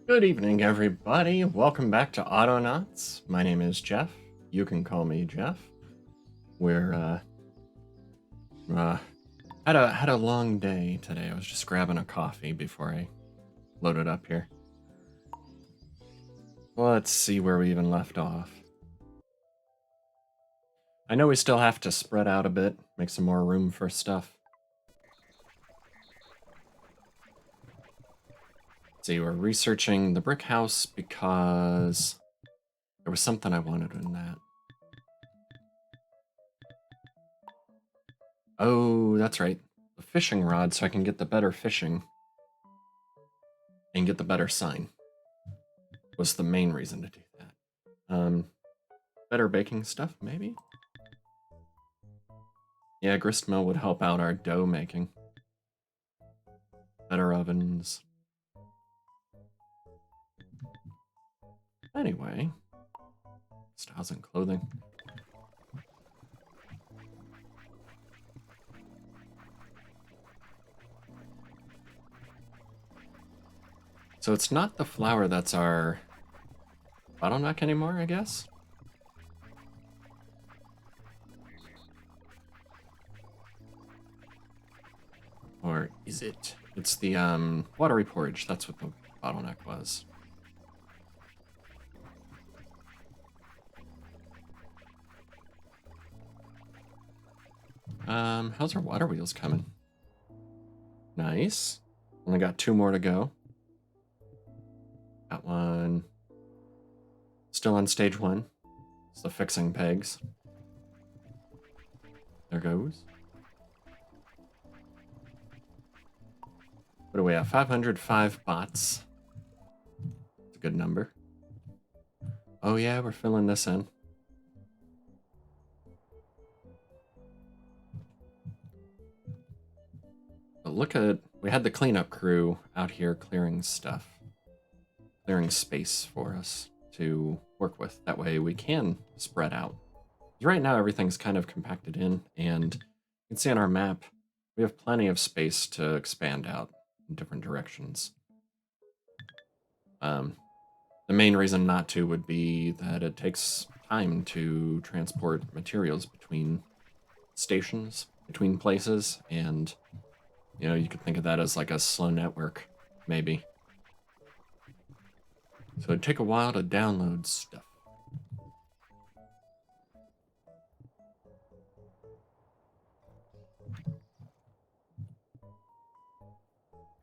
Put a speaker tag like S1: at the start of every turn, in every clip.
S1: Good evening, everybody. Welcome back to Autonauts. My name is Jeff. You can call me Jeff. We're had a long day today. I was just grabbing a coffee before I loaded up here. Let's see where we even left off. I know we still have to spread out a bit, make some more room for stuff. See, we're researching the brick house because there was something I wanted in that. Oh, that's right. The fishing rod, so I can get the better fishing and get the better sign was the main reason to do that. Better baking stuff, maybe? Yeah, grist mill would help out our dough making. Better ovens. Anyway, styles and clothing. So it's not the flour that's our bottleneck anymore, I guess? Or is it? It's the watery porridge. That's what the bottleneck was. How's our water wheels coming? Nice. Only got 2 more to go. Got one. Still on stage 1. It's the fixing pegs. There goes. What do we have? 505 bots. It's a good number. Oh yeah, we're filling this in. But look at, we had the cleanup crew out here clearing stuff. Clearing space for us to work with. That way we can spread out. Right now everything's kind of compacted in, and you can see on our map, we have plenty of space to expand out in different directions. The main reason not to would be that it takes time to transport materials between stations, between places, and you know, you could think of that as like a slow network, maybe. So it'd take a while to download stuff.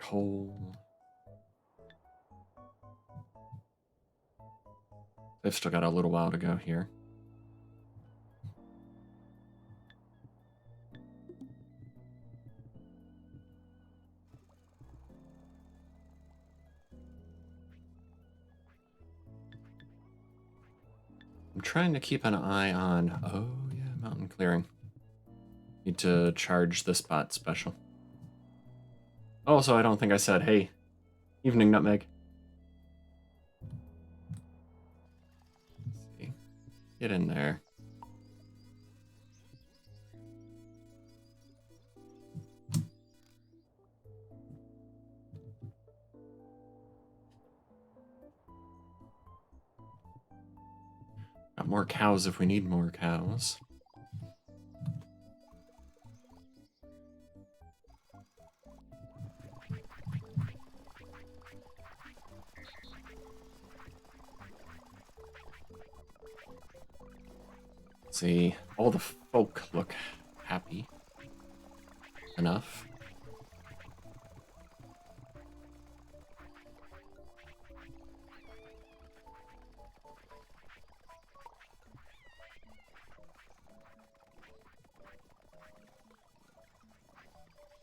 S1: Coal. They've still got a little while to go here. I'm trying to keep an eye on... Oh, yeah, mountain clearing. Need to charge this bot special. Also, I don't think I said, hey, evening nutmeg. Let's see. Get in there. Got more cows if we need more cows. See, all the folk look happy enough.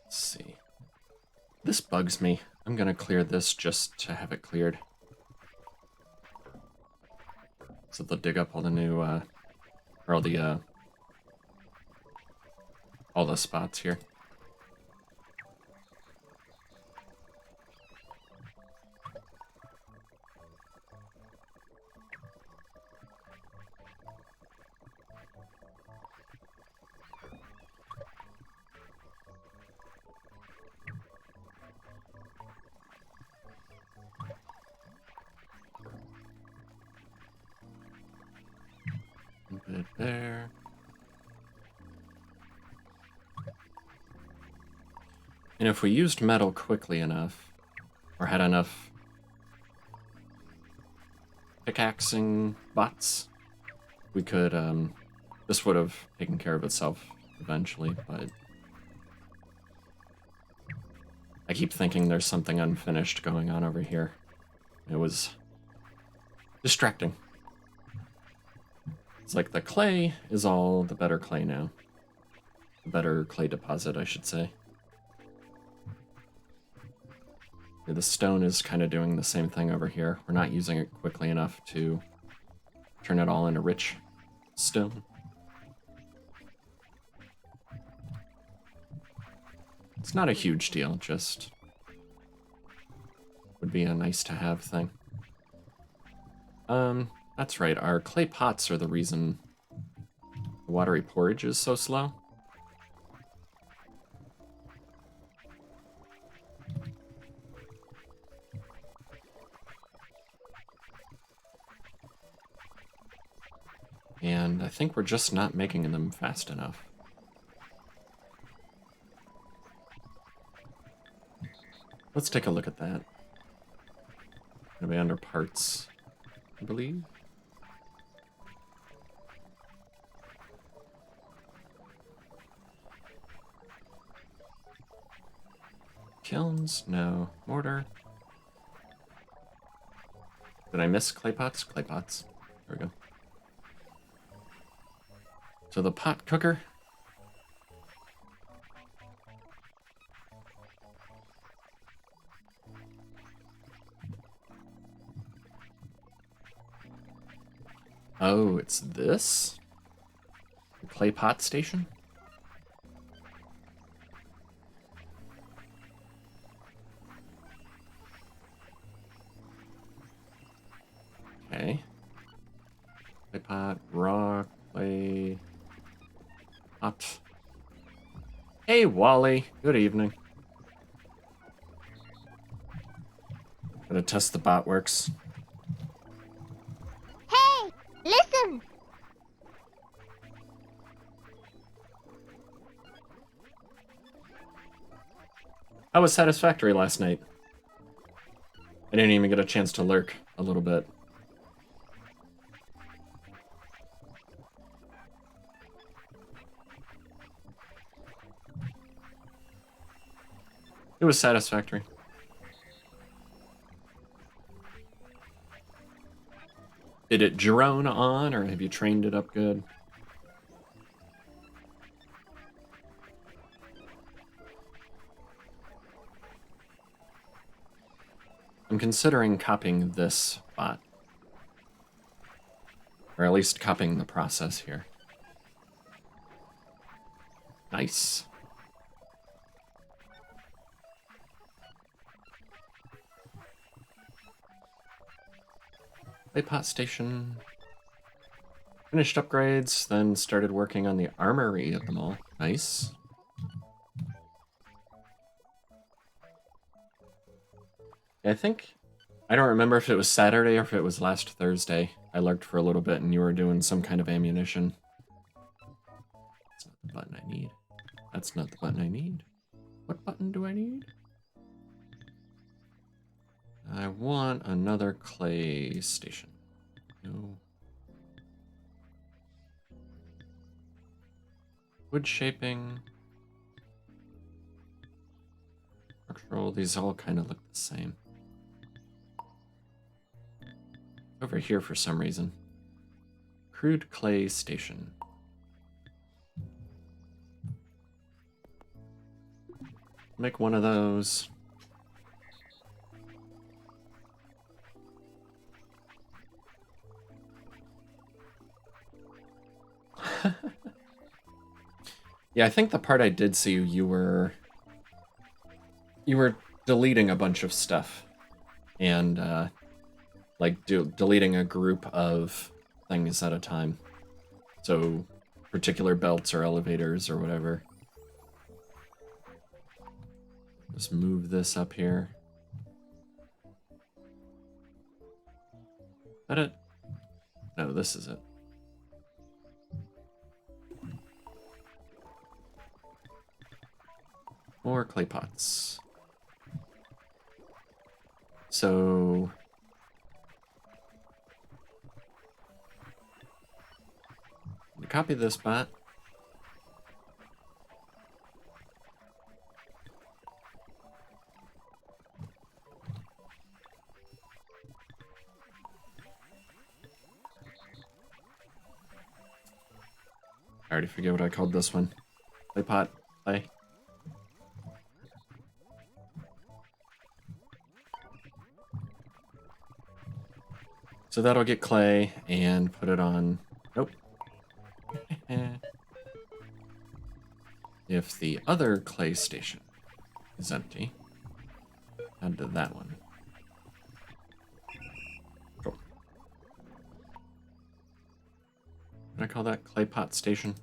S1: Let's see. This bugs me. I'm gonna clear this just to have it cleared. So they'll dig up all the new, or all the spots here. there. And if we used metal quickly enough, or had enough pickaxing bots, we could, this would have taken care of itself eventually, but I keep thinking there's something unfinished going on over here. It was distracting. It's like the clay is all the better clay now. The better clay deposit, I should say. The stone is kind of doing the same thing over here. We're not using it quickly enough to turn it all into rich stone. It's not a huge deal, just would be a nice to have thing. That's right, our clay pots are the reason the watery porridge is so slow. And I think we're just not making them fast enough. Let's take a look at that. Gonna be under parts, I believe. Kilns? No. Mortar? Did I miss clay pots? Clay pots. There we go. So the pot cooker. Oh, it's this? The clay pot station? Okay. Clay pot, raw clay pot. Hey, Wally. Good evening. Gonna test the bot works.
S2: Hey, listen!
S1: I was satisfactory last night. I didn't even get a chance to lurk a little bit. It was satisfactory. Did it drone on, or have you trained it up good? I'm considering copying this bot. Or at least copying the process here. Nice. Playpot station. Finished upgrades, then started working on the armory at the mall. Nice. I think, I don't remember if it was Saturday or if it was last Thursday. I lurked for a little bit and you were doing some kind of ammunition. That's not the button I need. That's not the button I need. What button do I need? I want another clay station. No. Wood shaping. Structural, these all kind of look the same. Over here for some reason. Crude clay station. Make one of those. Yeah, I think the part I did see you were deleting a bunch of stuff and like deleting a group of things at a time. So particular belts or elevators or whatever. Just move this up here. Is that it? No, this is it. more clay pots. So copy this bot. I already forget what I called this one. Clay pot, play. So that'll get clay and put it on. Nope. If the other clay station is empty, add to that one. Cool. What I call that? Clay pot station.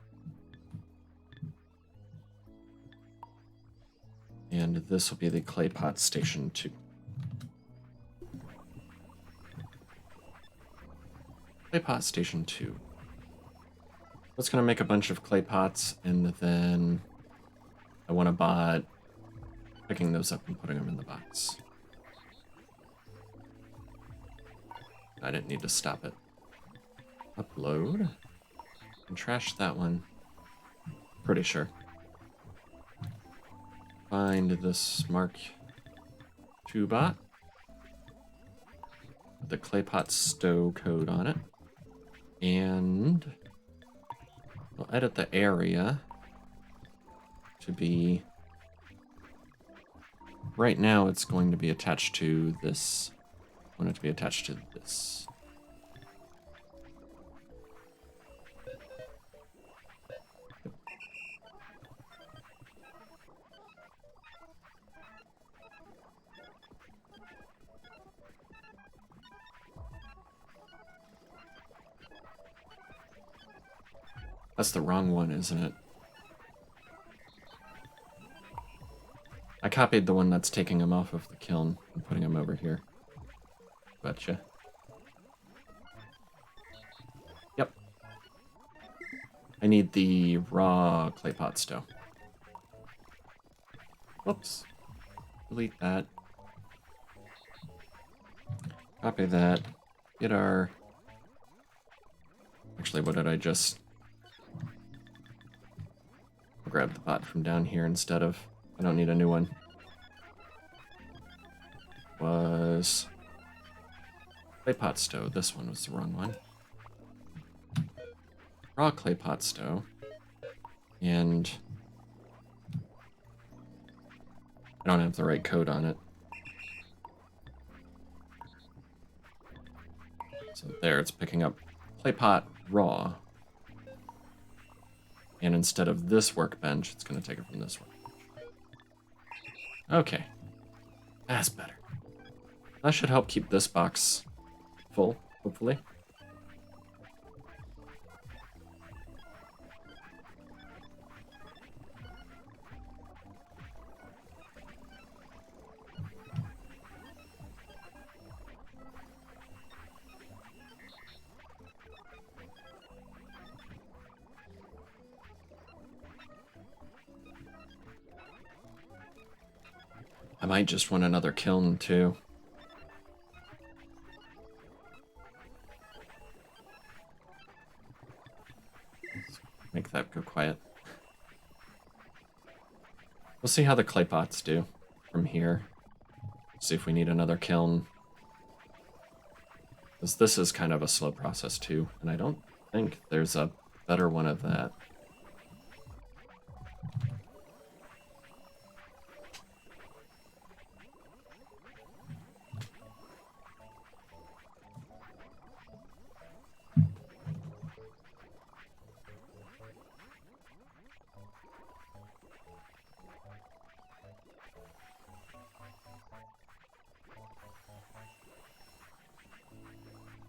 S1: And this will be the clay pot station 2. Clay pot station 2. That's gonna make a bunch of clay pots, and then I want a bot picking those up and putting them in the box. I didn't need to stop it. Upload. And trash that one. Pretty sure. Find this Mark II bot. With the clay pot stow code on it. And we'll edit the area to be, right now it's going to be attached to this. I want it to be attached to this. That's the wrong one, isn't it? I copied the one that's taking them off of the kiln and putting them over here. Gotcha. Yep. I need the raw clay pot stow. Whoops. Delete that. Copy that. Get our... Actually, what did I just... I'll grab the pot from down here instead of... I don't need a new one. Was... Clay pot stow. This one was the wrong one. Raw clay pot stow. And... I don't have the right code on it. So there, it's picking up clay pot raw. And instead of this workbench, it's going to take it from this one. Okay. That's better. That should help keep this box full, hopefully. I might just want another kiln, too. Make that go quiet. We'll see how the clay pots do from here. See if we need another kiln. Because this is kind of a slow process, too. And I don't think there's a better one of that.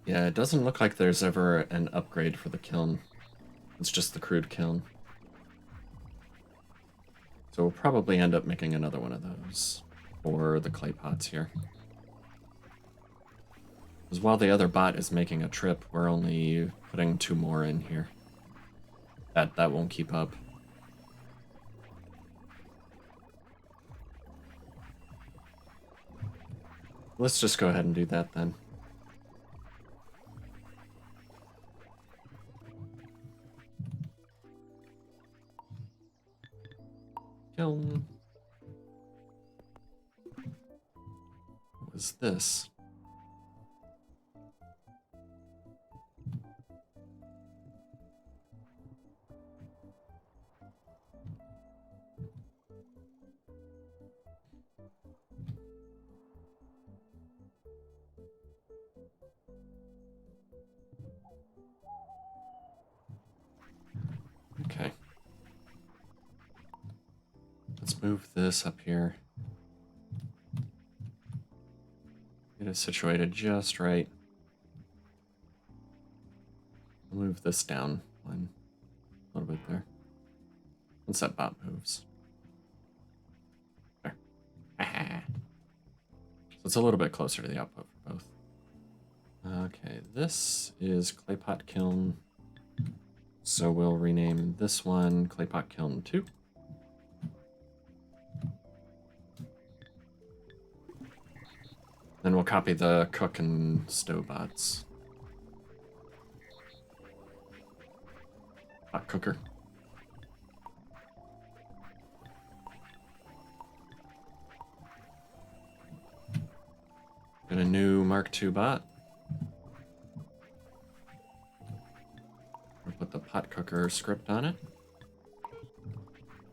S1: Yeah, it doesn't look like there's ever an upgrade for the kiln. It's just the crude kiln. So we'll probably end up making another one of those for the clay pots here. Because while the other bot is making a trip, we're only putting 2 more in here. That won't keep up. Let's just go ahead and do that then. Kiln. What was this? Okay. Let's move this up here. Get it situated just right. Move this down one a little bit there. Once that bot moves. There. So it's a little bit closer to the output for both. Okay, this is Claypot Kiln. So we'll rename this one Claypot Kiln 2. Then we'll copy the cook and stow bots. Hot cooker. Got a new Mark II bot. We'll put the pot cooker script on it.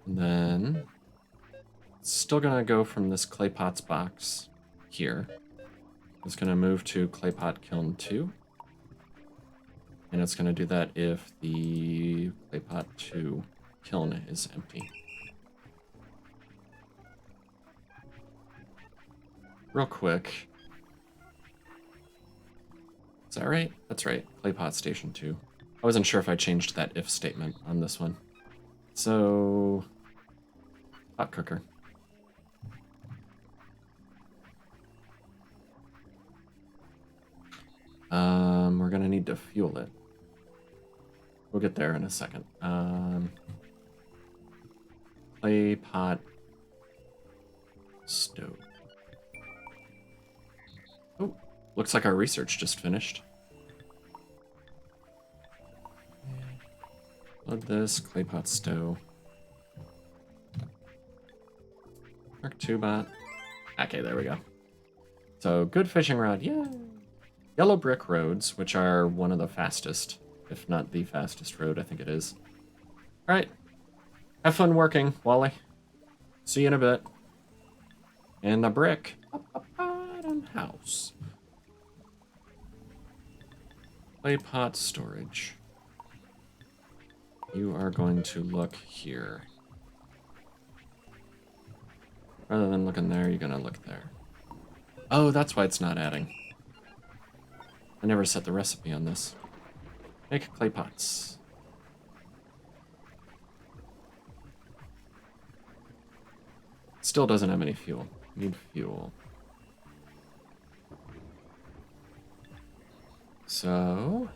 S1: And then it's still gonna go from this Claypots box here. It's gonna move to Claypot Kiln 2. And it's gonna do that if the Claypot 2 kiln is empty. Real quick. Is that right? That's right. Claypot Station 2. I wasn't sure if I changed that if statement on this one. So, hot cooker. We're gonna need to fuel it. We'll get there in a second. Clay pot stove. Oh, looks like our research just finished. Load this, clay pot stove. Mark II bot. Okay, there we go. So, good fishing rod, yay! Yellow brick roads, which are one of the fastest, if not the fastest road, I think it is. Alright. Have fun working, Wally. See you in a bit. And a brick. Bottom house. Clay pot storage. You are going to look here. Rather than looking there, you're gonna look there. Oh, that's why it's not adding. I never set the recipe on this. Make clay pots. Still doesn't have any fuel. Need fuel. So,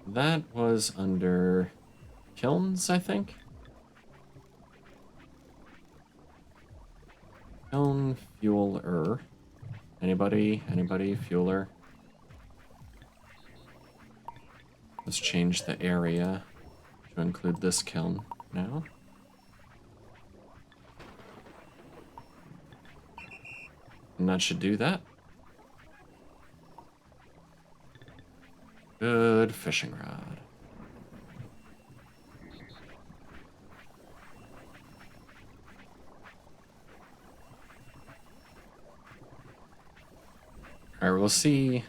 S1: that was under kilns, I think? Kiln fueler. Anybody? Anybody? Fueler? Let's change the area to include this kiln now. And that should do that. Good fishing rod. Alright, we'll see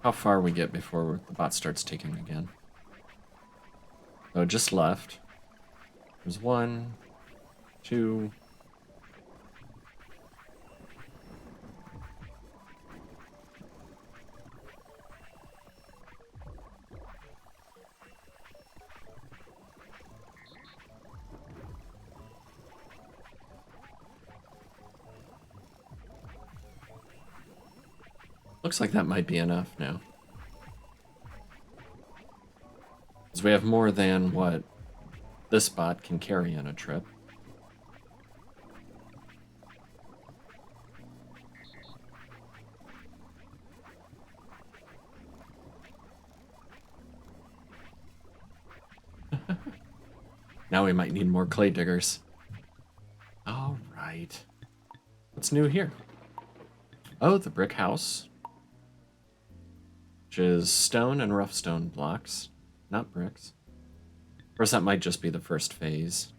S1: how far we get before the bot starts taking again. So it just left. There's 1, 2. Looks like that might be enough now. Because we have more than what this bot can carry in a trip. Now we might need more clay diggers. All right. What's new here? Oh, the brick house. Which is stone and rough stone blocks, not bricks. Of course, that might just be the first phase.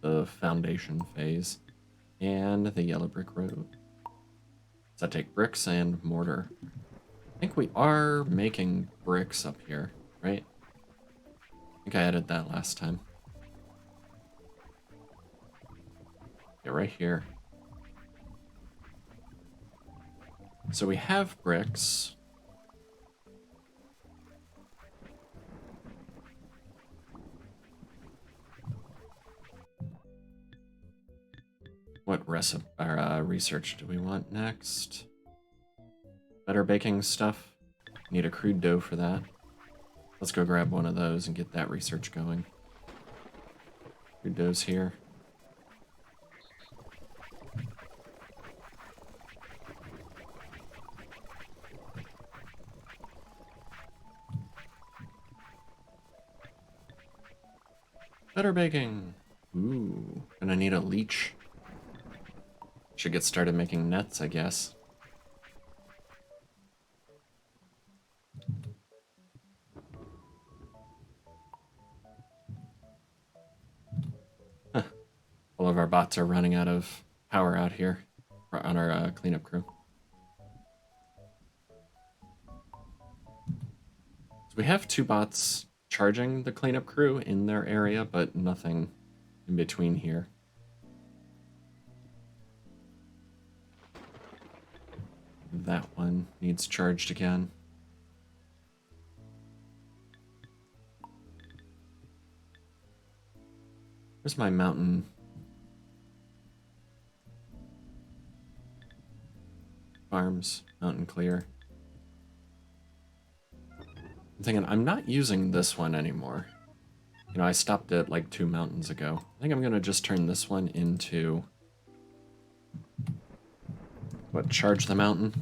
S1: The foundation phase. And the yellow brick road. Does that take bricks and mortar? I think we are making bricks up here, right? I think I added that last time. Yeah, right here. So we have bricks. What recipe or research do we want next? Better baking stuff. Need a crude dough for that. Let's go grab one of those and get that research going. Crude dough's here. Better baking. Ooh, gonna need a leech. Should get started making nets, I guess. Huh. All of our bots are running out of power out here on our cleanup crew. So we have 2 bots charging the cleanup crew in their area, but nothing in between here. That one needs charged again. Where's my mountain? Farms, mountain clear. I'm thinking I'm not using this one anymore. You know, I stopped it like 2 mountains ago. I think I'm gonna just turn this one into... What, charge the mountain?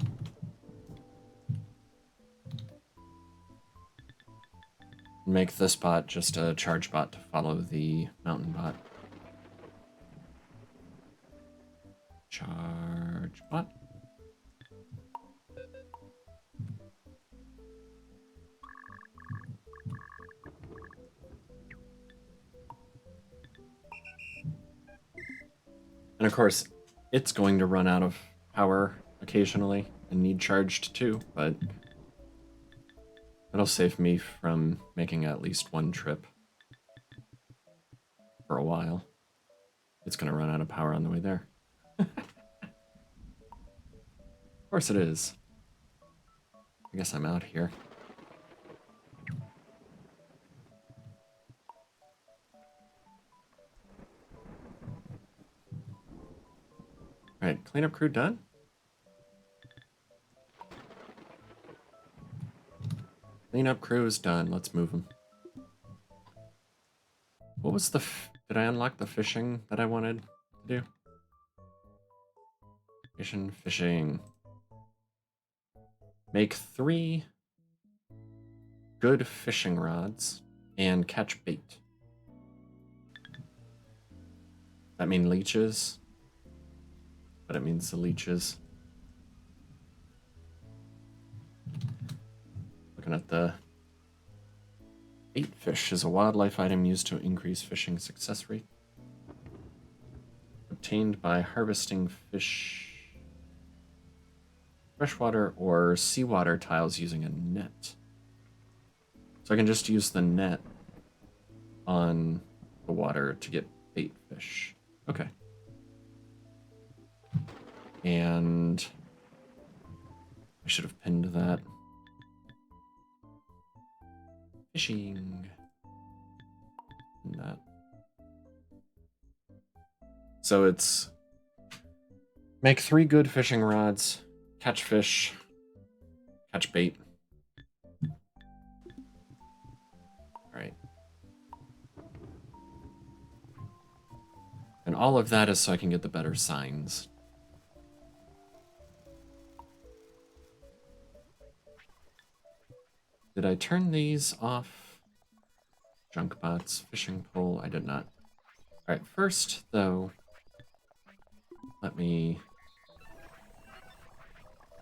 S1: Make this bot just a charge bot to follow the mountain bot. Charge bot. And of course, it's going to run out of power occasionally and need charged too, but that'll save me from making at least one trip for a while. It's going to run out of power on the way there. Of course it is. I guess I'm out here. Alright, cleanup crew done? Cleanup crew is done. Let's move them. What was the... Did I unlock the fishing that I wanted to do? Fishing. Make 3 good fishing rods and catch bait. That mean leeches? But it means the leeches. Looking at the bait fish is a wildlife item used to increase fishing success rate. Obtained by harvesting fish, freshwater or seawater tiles using a net. So I can just use the net on the water to get bait fish. Okay. And I should have pinned that. Fishing. And that. So it's make 3 good fishing rods, catch fish, catch bait. Alright. And all of that is so I can get the better signs. Did I turn these off? Junk bots, fishing pole, I did not. Alright, first, though, let me...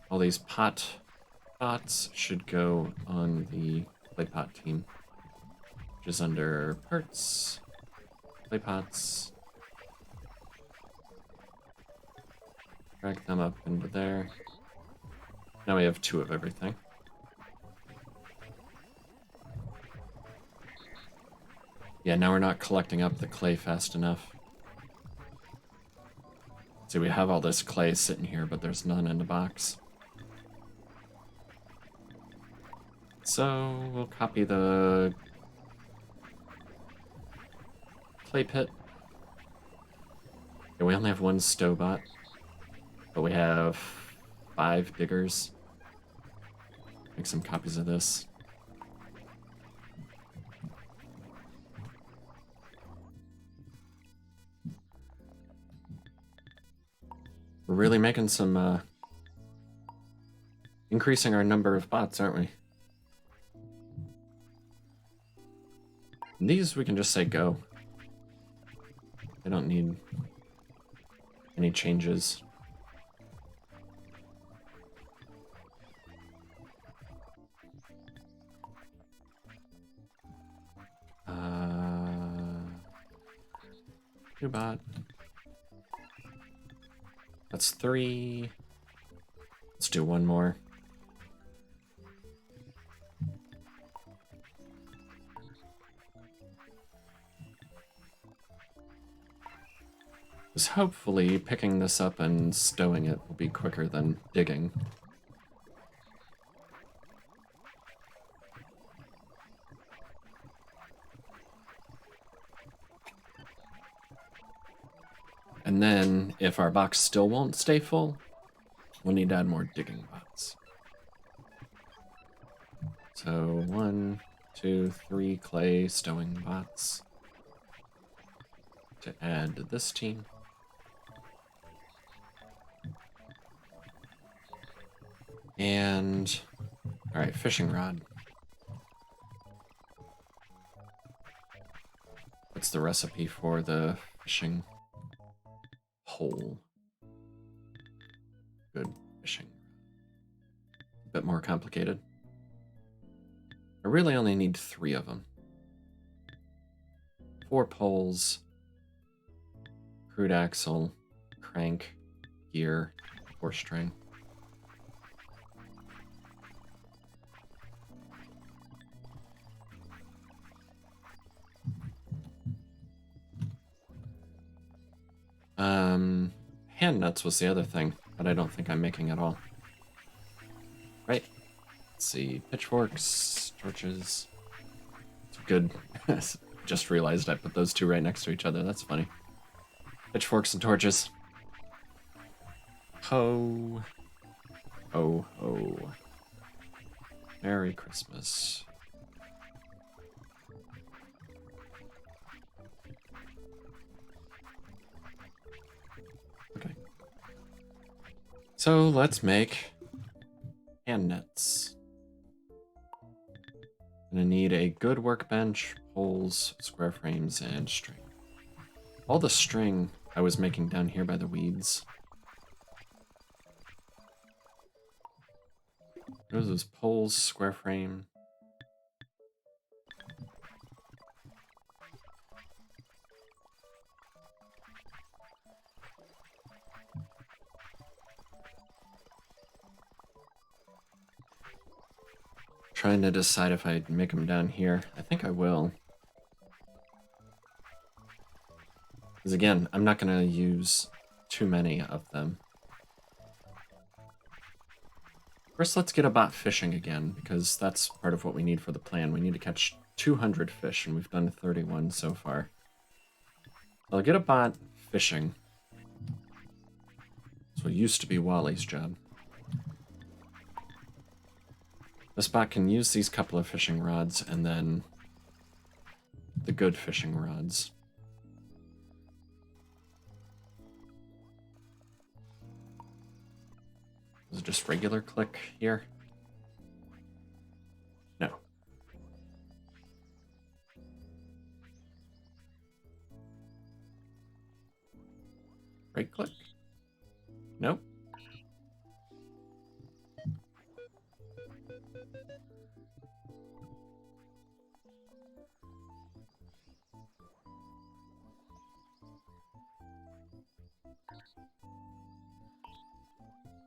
S1: All these pots should go on the clay pot team, which is under parts, clay pots. Drag them up into there. Now we have 2 of everything. Yeah, now we're not collecting up the clay fast enough. See, we have all this clay sitting here, but there's none in the box. So we'll copy the clay pit. Yeah, we only have 1 stowbot, but we have 5 diggers. Make some copies of this. We're really making some, increasing our number of bots, aren't we? And these we can just say go. They don't need any changes. New bot. That's 3. Let's do 1 more. Because hopefully picking this up and stowing it will be quicker than digging. And then, if our box still won't stay full, we'll need to add more digging bots. So 1, 2, 3 clay stowing bots to add to this team. And, all right, fishing rod. What's the recipe for the fishing pole? Good fishing. A bit more complicated. I really only need 3 of them. 4 poles, crude axle, crank, gear, 4 string. Hand nuts was the other thing, but I don't think I'm making at all. Right. Let's see. Pitchforks, torches. It's good. Just realized I put those 2 right next to each other. That's funny. Pitchforks and torches. Ho. Ho, ho. Merry Christmas. Okay. So let's make hand nets. Gonna need a good workbench, poles, square frames, and string. All the string I was making down here by the weeds. Those poles, square frame. Trying to decide if I make them down here. I think I will. Because again, I'm not going to use too many of them. First, let's get a bot fishing again, because that's part of what we need for the plan. We need to catch 200 fish, and we've done 31 so far. I'll get a bot fishing. This what used to be Wally's job. This bot can use these couple of fishing rods, and then the good fishing rods. Is it just regular click here? No.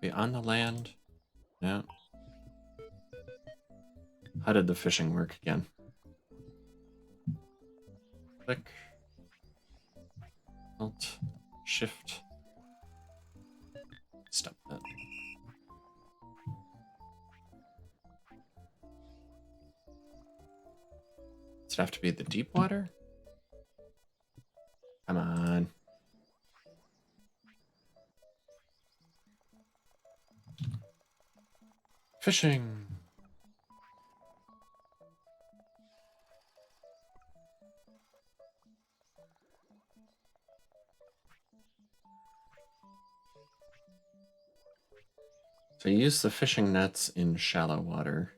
S1: Be on the land? No. How did the fishing work again? Click. Alt. Shift. Stop that. Does it have to be the deep water? Come on. Fishing. So use the fishing nets in shallow water.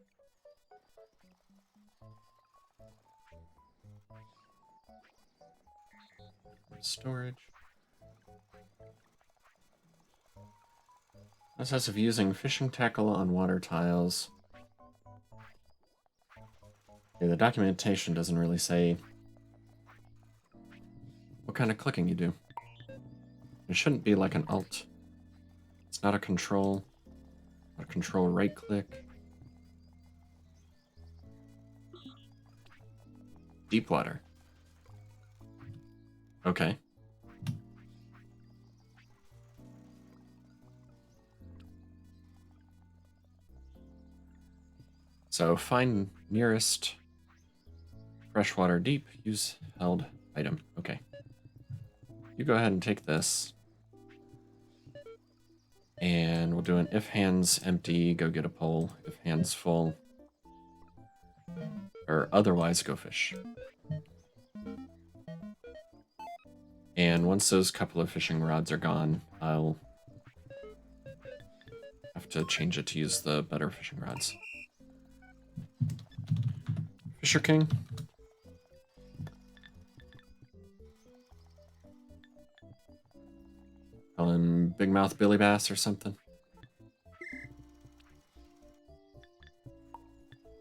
S1: Storage. Process of using fishing tackle on water tiles. Okay, the documentation doesn't really say what kind of clicking you do. It shouldn't be like an alt. It's not a control. Not a control right click. Deep water. Okay. So find nearest freshwater deep, use held item. Okay. You go ahead and take this. And we'll do an if hands empty, go get a pole. If hands full. Or otherwise, go fish. And once those couple of fishing rods are gone, I'll have to change it to use the better fishing rods. Fisher King. Call him Big Mouth Billy Bass or something.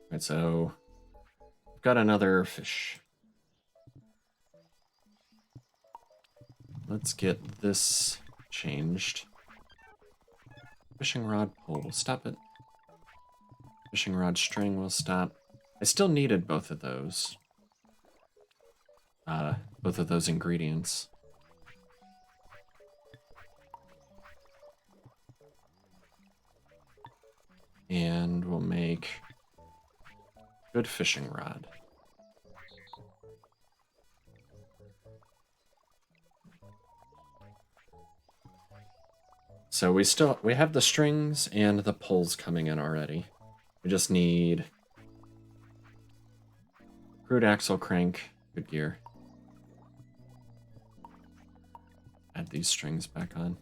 S1: Alright, so we've got another fish. Let's get this changed. Fishing rod pole, stop it. Fishing rod string will stop. I still needed both of those. Both of those ingredients. And we'll make good fishing rod. So we have the strings and the poles coming in already. We just need crude axle crank, good gear. Add these strings back on.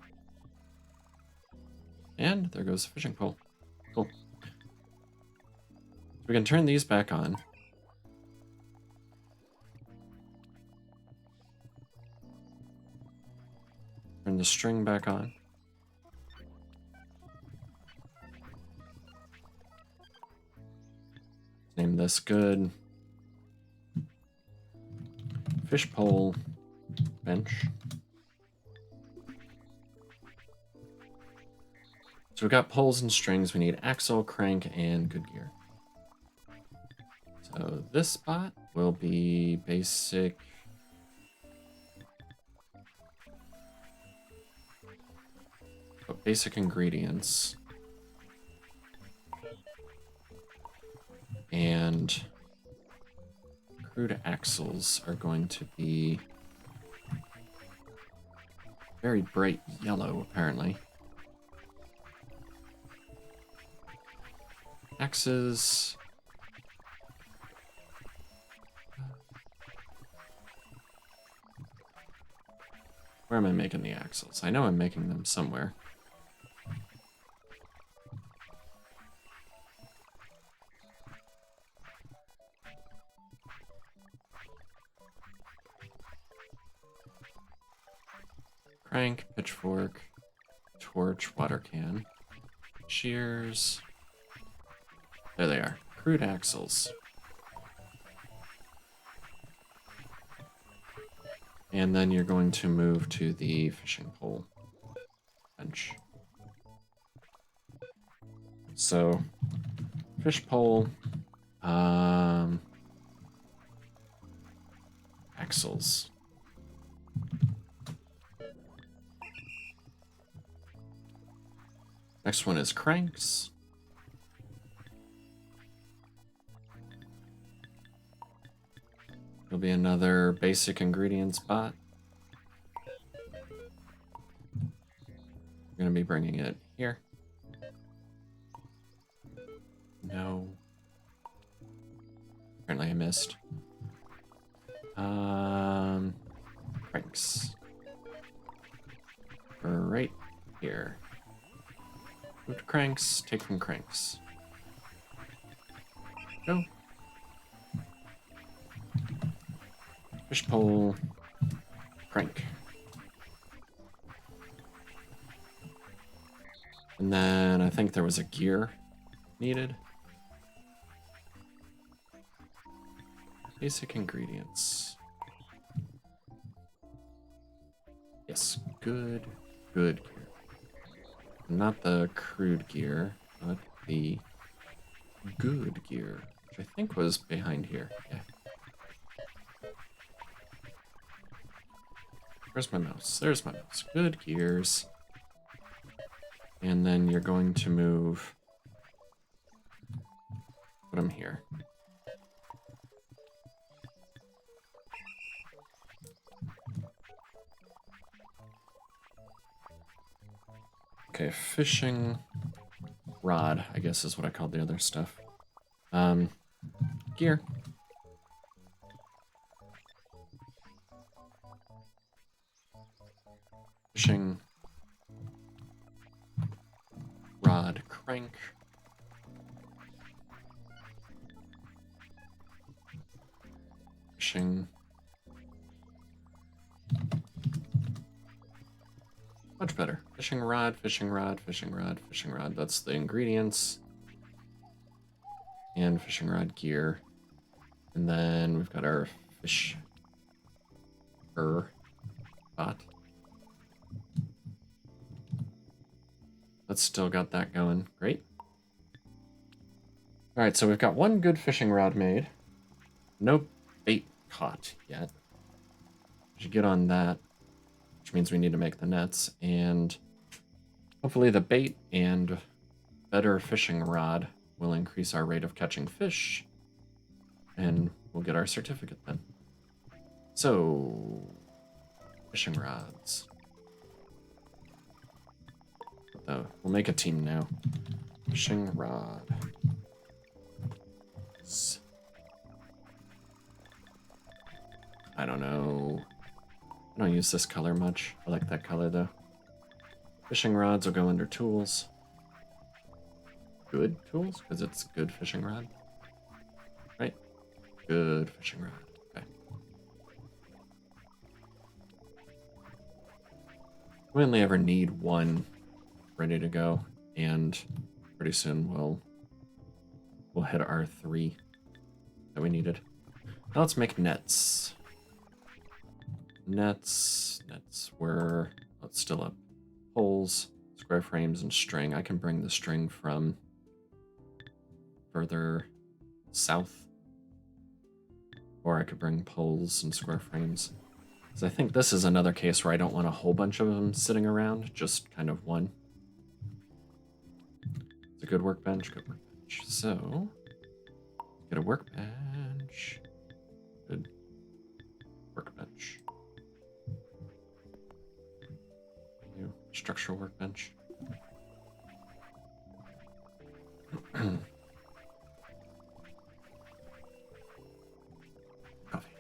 S1: And there goes the fishing pole. Cool. So we can turn these back on. Turn the string back on. Name this good. Fish pole bench. So we've got poles and strings. We need axle, crank, and good gear. So this spot will be basic. Basic ingredients. And crude axles are going to be very bright yellow, apparently. Axes. Where am I making the axles? I know I'm making them somewhere. Crank, pitchfork, torch, water can, shears. There they are. Crude axles. And then you're going to move to the fishing pole bench. So fish pole, axles. Next one is cranks. There'll be another basic ingredients bot. We're gonna be bringing it here. No. Apparently I missed. Cranks. Right here. Move to cranks, take from cranks. Go. Fish pole. Crank. And then I think there was a gear needed. Basic ingredients. Yes, good gear. Not the crude gear, but the good gear, which I think was behind here. Yeah. Where's my mouse? There's my mouse. Good gears. And then you're going to move. Put them here. Okay, fishing rod, I guess is what I called the other stuff. Gear. Fishing rod, crank. Fishing. Much better. Fishing rod, fishing rod, fishing rod, fishing rod. That's the ingredients. And fishing rod gear. And then we've got our fish bot. That's still got that going. Great. All right, so we've got one good fishing rod made. No bait caught yet. We should get on that, which means we need to make the nets. And hopefully the bait and better fishing rod will increase our rate of catching fish. And we'll get our certificate then. So, fishing rods. We'll make a team now. Fishing rod. I don't know. I don't use this color much. I like that color though. Fishing rods will go under tools. Good tools? Because it's good fishing rod. Right? Good fishing rod. Okay. We only ever need one ready to go, and pretty soon we'll hit our 3 that we needed. Now let's make nets. Nets were, let's still up. Poles, square frames, and string. I can bring the string from further south, or I could bring poles and square frames. Because I think this is another case where I don't want a whole bunch of them sitting around, just kind of one. It's a good workbench, good workbench. So, get a workbench. Good workbench. New structural workbench. Coffee.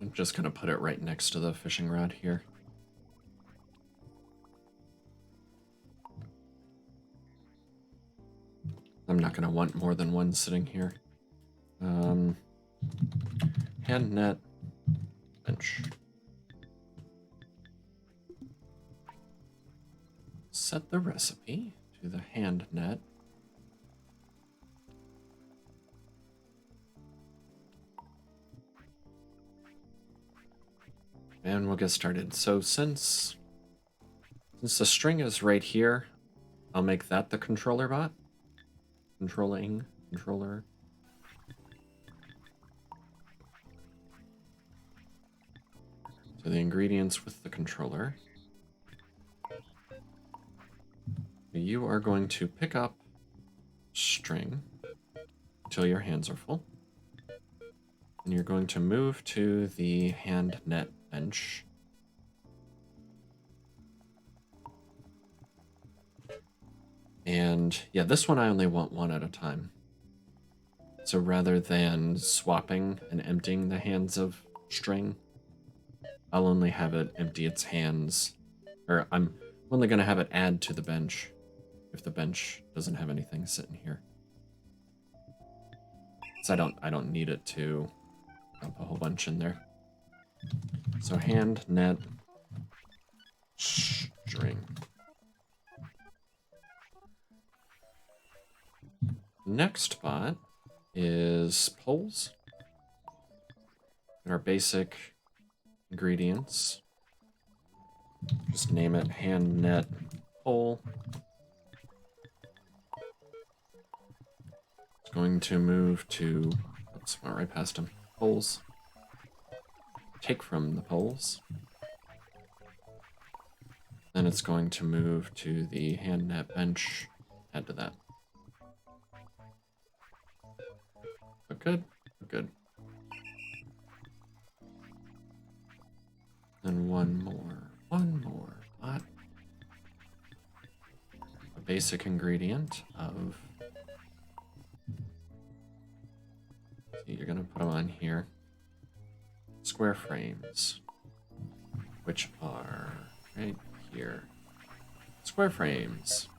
S1: I'm just gonna put it right next to the fishing rod here. I'm not gonna want more than one sitting here. Hand net, bench. Set the recipe to the hand net. And we'll get started. So since the string is right here, I'll make that the controller bot. Controller. So the ingredients with the controller. You are going to pick up string until your hands are full. And you're going to move to the hand net bench. And yeah, this one I only want one at a time. So rather than swapping and emptying the hands of string, I'll only have it empty its hands, or I'm only going to have it add to the bench if the bench doesn't have anything sitting here. So I don't need it to dump a whole bunch in there. So hand net string. Next bot is poles. Our basic ingredients. Just name it hand net pole. It's going to move to, oops, went right past him. Poles. Take from the poles. Then it's going to move to the hand net bench. Add to that. But good, good. And one more pot. A basic ingredient of, see, you're gonna put them on here. Square frames, which are right here. Square frames.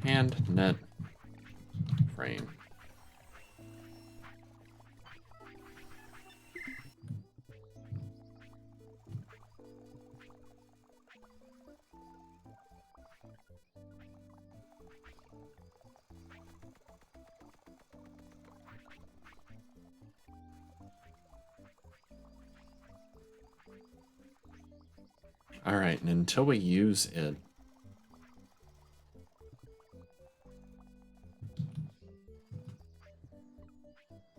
S1: Hand net frame. All right, and until we use it,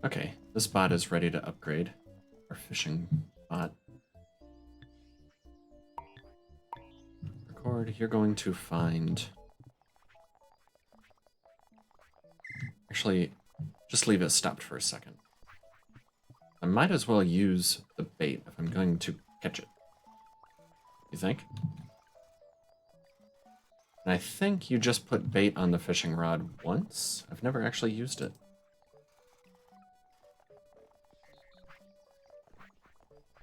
S1: okay, this bot is ready to upgrade. Our fishing bot. Record, you're going to find... Actually, just leave it stopped for a second. I might as well use the bait if I'm going to catch it. You think? And I think you just put bait on the fishing rod once. I've never actually used it.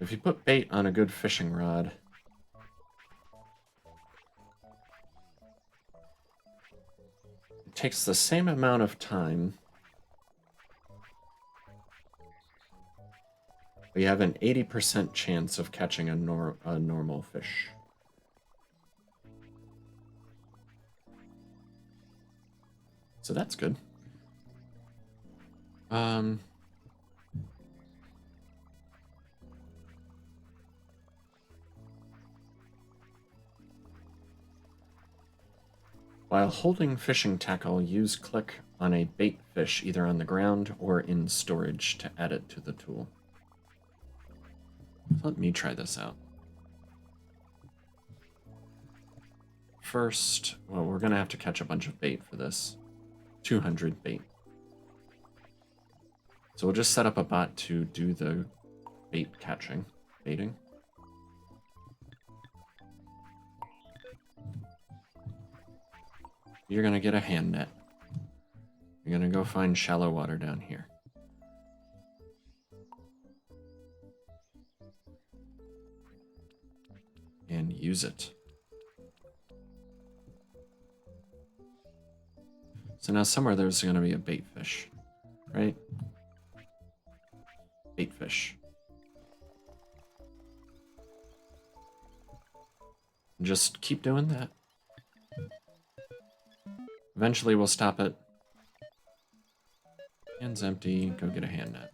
S1: If you put bait on a good fishing rod, it takes the same amount of time, but you have an 80% chance of catching a normal fish. So that's good. While holding fishing tackle, use click on a bait fish either on the ground or in storage to add it to the tool. Let me try this out. First, well, we're going to have to catch a bunch of bait for this. 200 bait. So we'll just set up a bot to do the bait catching, baiting. You're going to get a hand net. You're going to go find shallow water down here. And use it. So now somewhere there's going to be a bait fish. right? Bait fish. Just keep doing that. Eventually we'll stop it. Hand's empty, go get a hand net.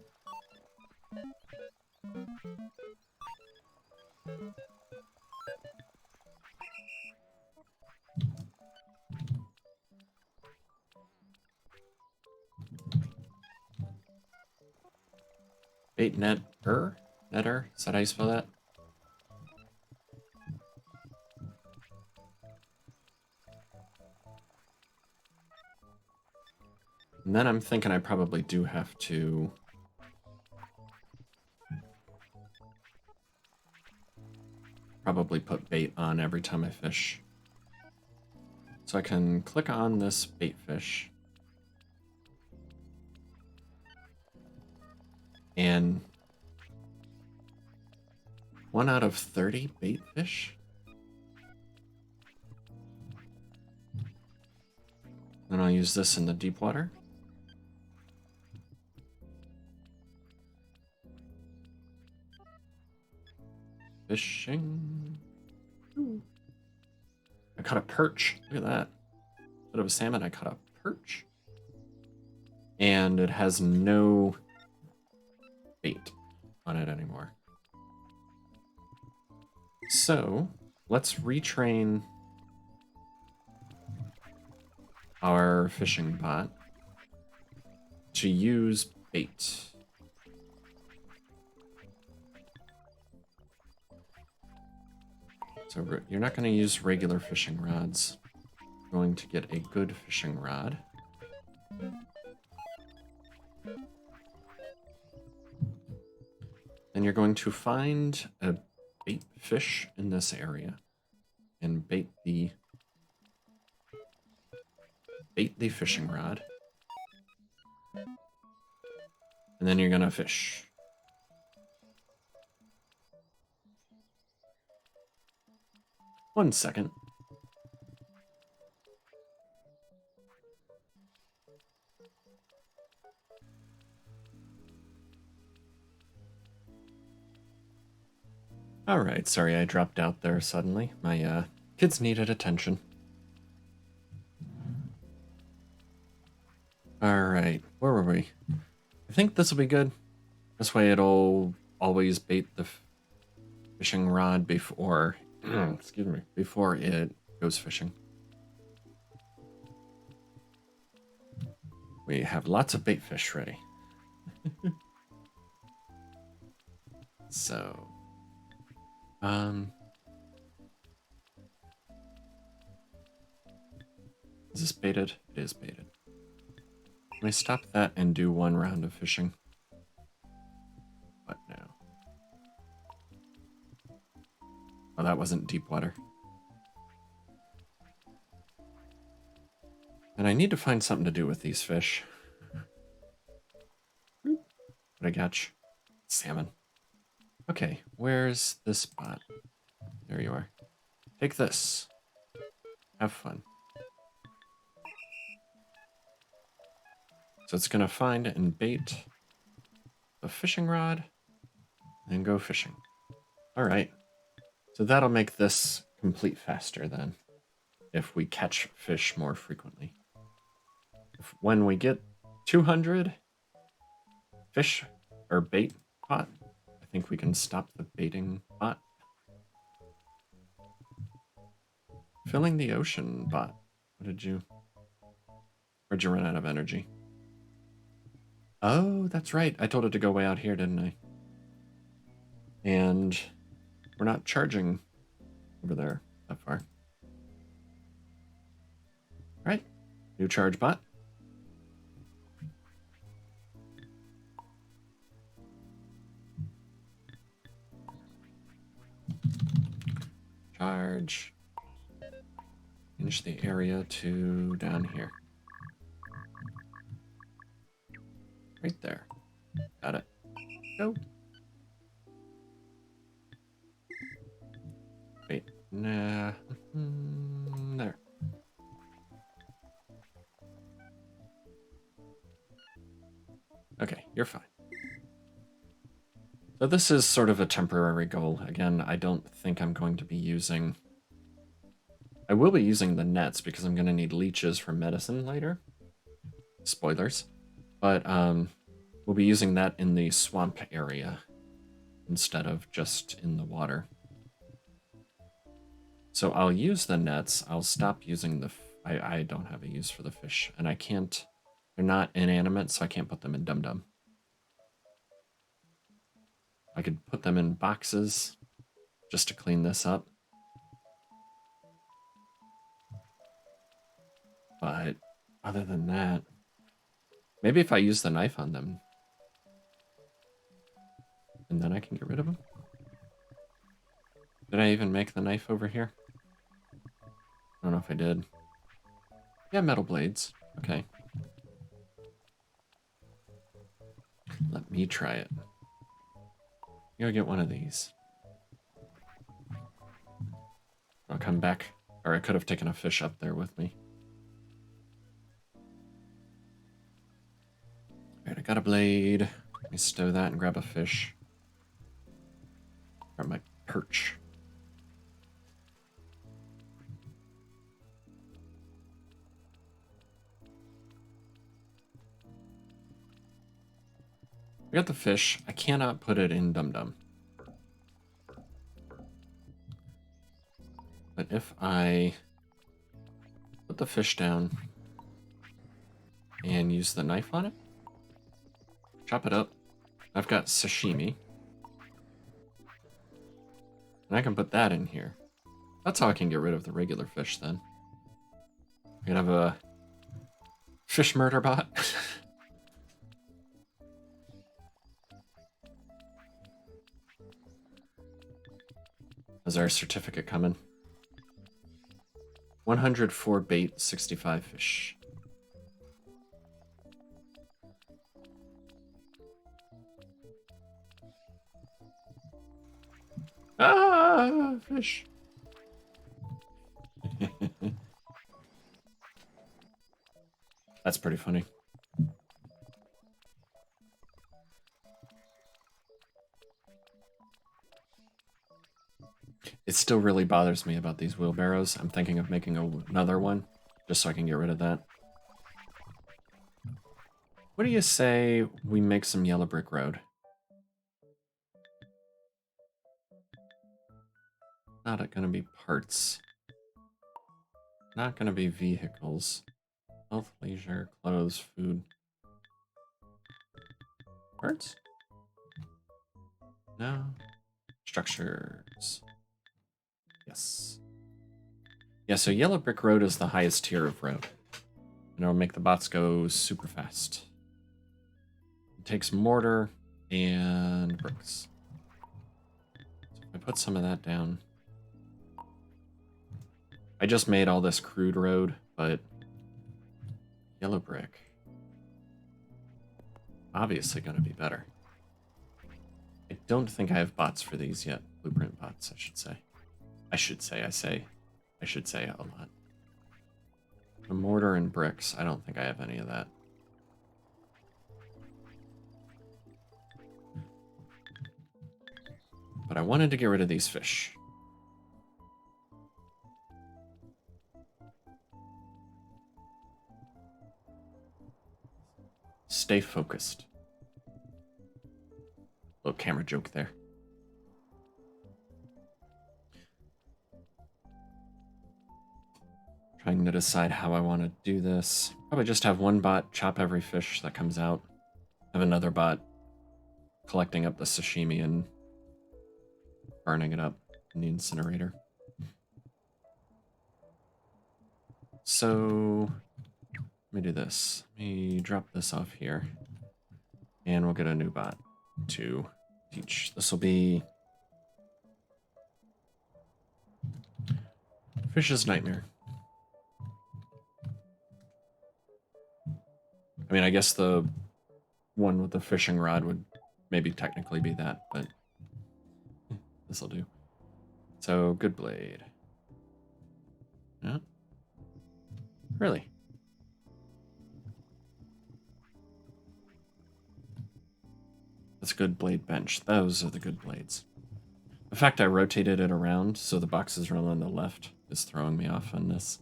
S1: Bait netter? Netter? Is that how you spell that? And then I'm thinking I probably do have to probably put bait on every time I fish. So I can click on this bait fish. And 1 out of 30 bait fish? Then I'll use this in the deep water. Fishing. Ooh. I caught a perch. Look at that. Bit of a salmon. I caught a perch. And it has no bait on it anymore. So let's retrain our fishing bot to use bait. So you're not going to use regular fishing rods. You're going to get a good fishing rod. Then you're going to find a bait fish in this area and bait the fishing rod. And then you're going to fish. One second. All right, sorry I dropped out there suddenly. My kids needed attention. All right, where were we? I think this will be good. This way it'll always bait the fishing rod before, excuse me, before it goes fishing. We have lots of bait fish ready. So, is this baited? It is baited. Can I stop that and do 1 round of fishing? What now? Oh, that wasn't deep water. And I need to find something to do with these fish. What I catch? Salmon. Okay, where's this spot? There you are. Take this. Have fun. So it's gonna find and bait the fishing rod and go fishing. All right. So that'll make this complete faster then, if we catch fish more frequently. When we get 200 fish or bait pot, I think we can stop the baiting bot. Filling the ocean bot. Where'd you run out of energy? Oh, that's right. I told it to go way out here, didn't I? And we're not charging over there that far. All right, new charge bot. Charge. Change the area to down here. Right there. Got it. Go. Wait. Nah. There. Okay, you're fine. So this is sort of a temporary goal. Again, I don't think I'm going to be using... I will be using the nets because I'm going to need leeches for medicine later. Spoilers. But we'll be using that in the swamp area instead of just in the water. So I'll use the nets. I'll stop using the... I don't have a use for the fish. And I can't... They're not inanimate, so I can't put them in Dum Dum. I could put them in boxes just to clean this up. But other than that... Maybe if I use the knife on them. And then I can get rid of them. Did I even make the knife over here? I don't know if I did. Yeah, metal blades. Okay. Let me try it. Go get one of these. I'll come back. Or I could have taken a fish up there with me. Alright, I got a blade. Let me stow that and grab a fish. Grab my perch. I got the fish. I cannot put it in Dum Dum. But if I put the fish down and use the knife on it, chop it up, I've got sashimi. And I can put that in here. That's how I can get rid of the regular fish then. I can have a fish murder bot. Is our certificate coming? 104 bait, 65 fish. Ah, fish. That's pretty funny. It still really bothers me about these wheelbarrows. I'm thinking of making another one, just so I can get rid of that. What do you say we make some yellow brick road? Not gonna be parts. Not gonna be vehicles. Health, leisure, clothes, food. Parts? No. Structures. Yes. Yeah, so yellow brick road is the highest tier of road. And it'll make the bots go super fast. It takes mortar and bricks. So if I put some of that down. I just made all this crude road, but yellow brick. Obviously gonna be better. I don't think I have bots for these yet. Blueprint bots, I should say. I should say a lot. The mortar and bricks, I don't think I have any of that. But I wanted to get rid of these fish. Stay focused. Little camera joke there. Trying to decide how I want to do this. Probably just have one bot chop every fish that comes out. Have another bot collecting up the sashimi and burning it up in the incinerator. So let me do this. Let me drop this off here. And we'll get a new bot to teach. This will be Fish's Nightmare. I mean, I guess the one with the fishing rod would maybe technically be that, but this'll do. So, good blade. Yeah. Really? That's a good blade bench. Those are the good blades. The fact I rotated it around so the boxes are on the left is throwing me off on this.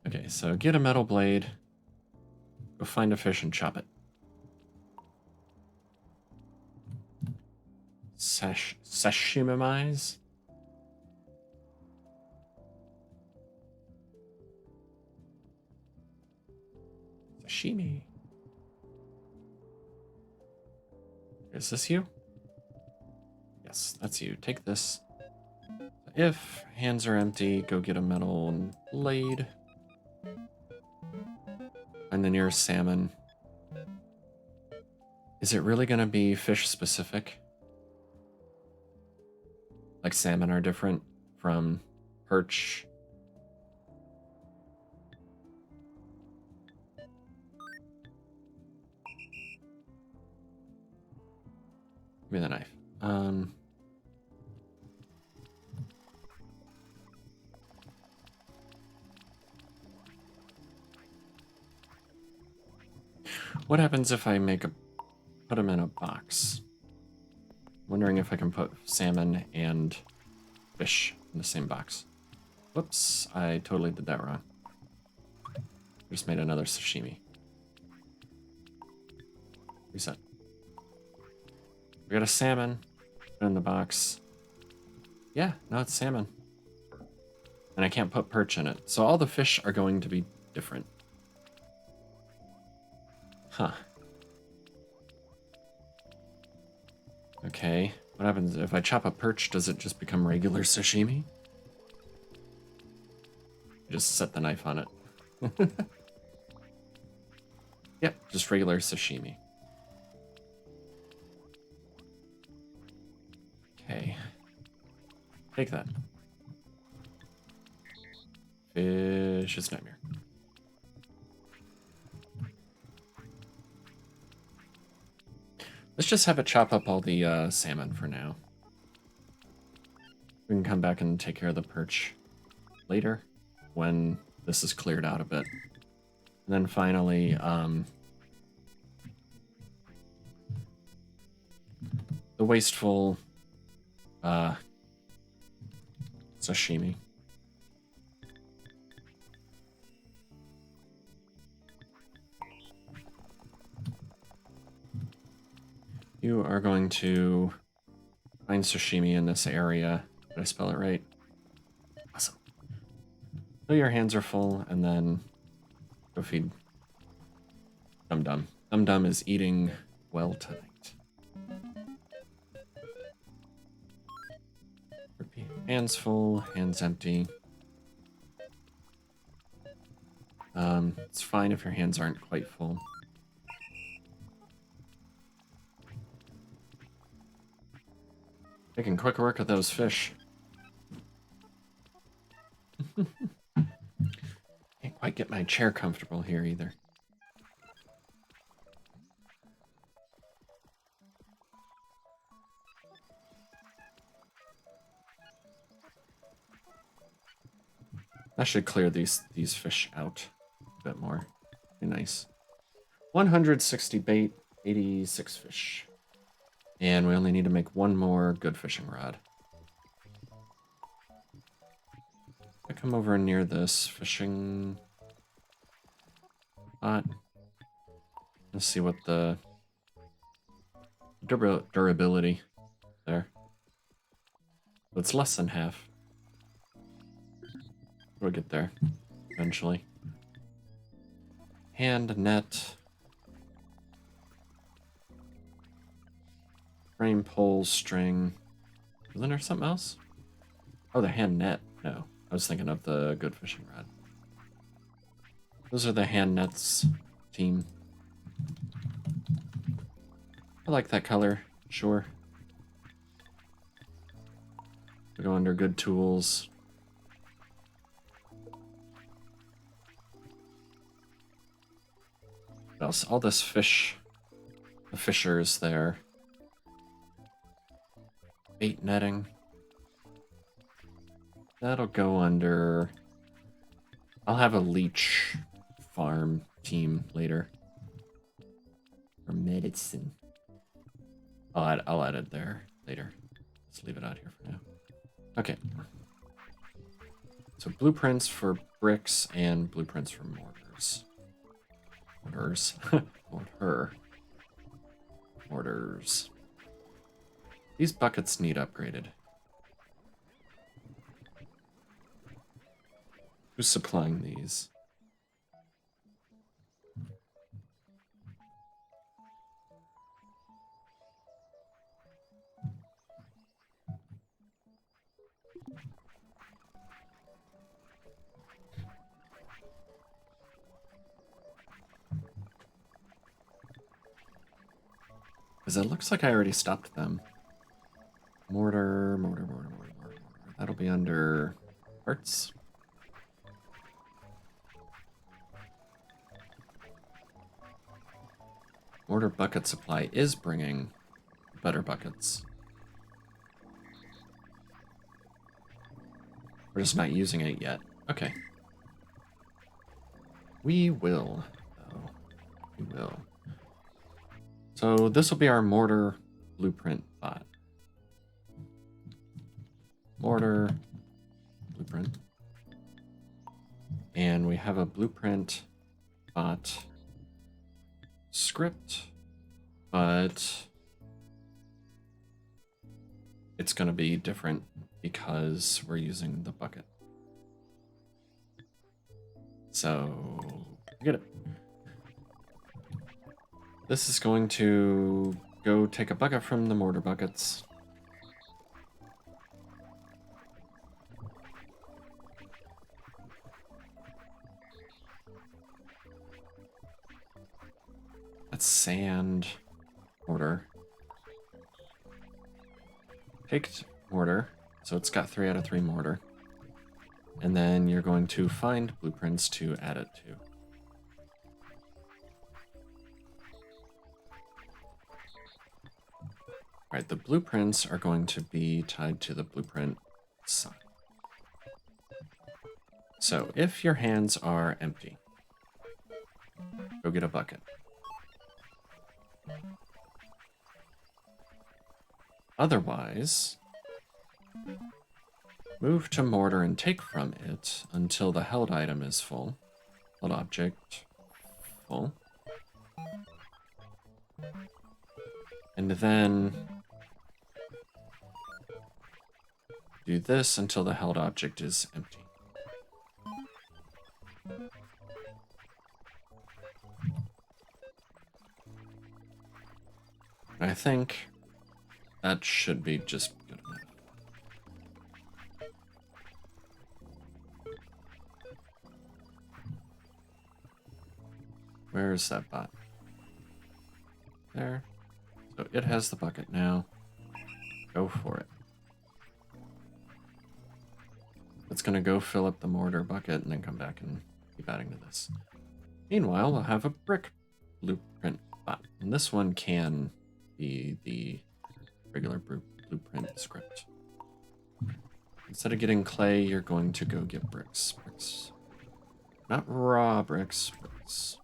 S1: Okay, so get a metal blade. Go find a fish and chop it. Sashimize? Sashimi. Is this you? Yes, that's you. Take this. If hands are empty, go get a metal blade. Find the nearest salmon. Is it really going to be fish specific? Like salmon are different from perch. Give me the knife. What happens if I put them in a box? Wondering if I can put salmon and fish in the same box. Whoops, I totally did that wrong. Just made another sashimi. Reset. We got a salmon. Put it in the box. Yeah, no, it's salmon. And I can't put perch in it. So all the fish are going to be different. Huh. Okay. What happens if I chop a perch? Does it just become regular sashimi? Just set the knife on it. Yep, just regular sashimi. Okay. Take that. Fish's nightmare. Let's just have it chop up all the salmon for now. We can come back and take care of the perch later when this is cleared out a bit. And then finally, the wasteful sashimi. You are going to find sashimi in this area. Did I spell it right? Awesome. So your hands are full, and then go feed Dum Dum. Dum Dum is eating well tonight. Repeat. Hands full, hands empty. It's fine if your hands aren't quite full. Making quick work of those fish. Can't quite get my chair comfortable here either. That should clear these fish out a bit more. Be nice. 160 bait, 86 fish. And we only need to make one more good fishing rod. I come over near this fishing spot. Let's see what the durability there. It's less than half. We'll get there eventually. Hand net. Frame, pole, string. Wasn't there something else? Oh, the hand net. No, I was thinking of the good fishing rod. Those are the hand nets, team. I like that color, sure. We go under good tools. What else? All this fish. The fishers there. Bait netting. That'll go under... I'll have a leech farm team later. For medicine. I'll add it there later. Let's leave it out here for now. Okay. So blueprints for bricks and blueprints for mortars. Mortars. Mortars. These buckets need upgraded. Who's supplying these? Because it looks like I already stopped them. Mortar. That'll be under parts. Mortar bucket supply is bringing better buckets. We're just not using it yet. Okay. We will, though. We will. So this will be our mortar blueprint bot. Mortar blueprint. And we have a blueprint bot script, but it's going to be different because we're using the bucket. So, get it. This is going to go take a bucket from the mortar buckets. That's sand. Mortar. Picked mortar. So it's got 3 out of 3 mortar. And then you're going to find blueprints to add it to. Alright, the blueprints are going to be tied to the blueprint side. So if your hands are empty, go get a bucket. Otherwise, move to mortar and take from it until the held item is full. Held object full. And then do this until the held object is empty. I think that should be just good enough. Where is that bot? There. So it has the bucket now. Go for it. It's gonna go fill up the mortar bucket and then come back and keep adding to this. Meanwhile, we'll have a brick blueprint bot. And this one can be the regular blueprint script. Instead of getting clay, you're going to go get bricks. Bricks. Not raw bricks, bricks.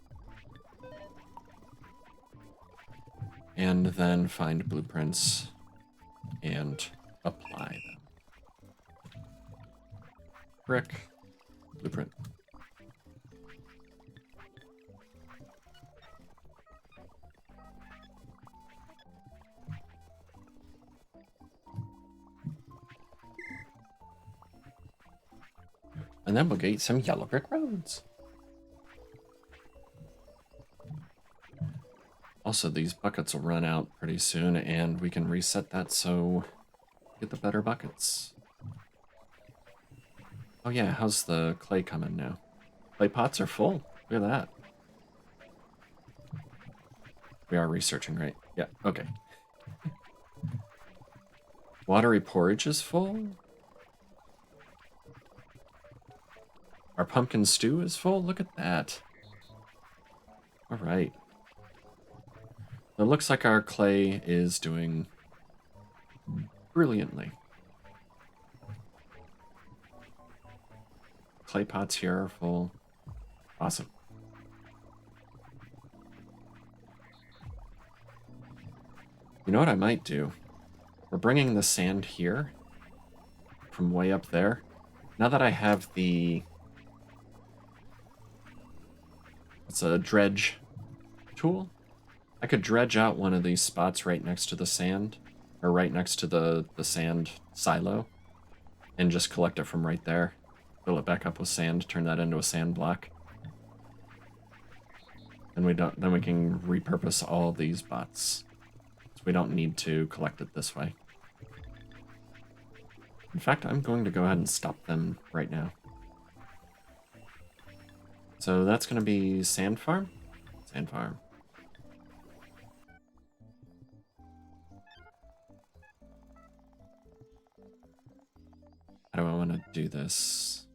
S1: And then find blueprints and apply them. Brick, blueprint. And then we'll get some yellow brick roads. Also, these buckets will run out pretty soon, and we can reset that so get the better buckets. Oh yeah, how's the clay coming now? Clay pots are full. Look at that. We are researching, right? Yeah, okay. Watery porridge is full. Our pumpkin stew is full. Look at that. All right. It looks like our clay is doing brilliantly. Clay pots here are full. Awesome. You know what I might do? We're bringing the sand here from way up there. Now that I have the... What's a dredge tool? I could dredge out one of these spots right next to the sand, or right next to the sand silo, and just collect it from right there. Fill it back up with sand, turn that into a sand block. And then we can repurpose all these bots. So we don't need to collect it this way. In fact, I'm going to go ahead and stop them right now. So that's going to be sand farm? Sand farm. How do I want to do this?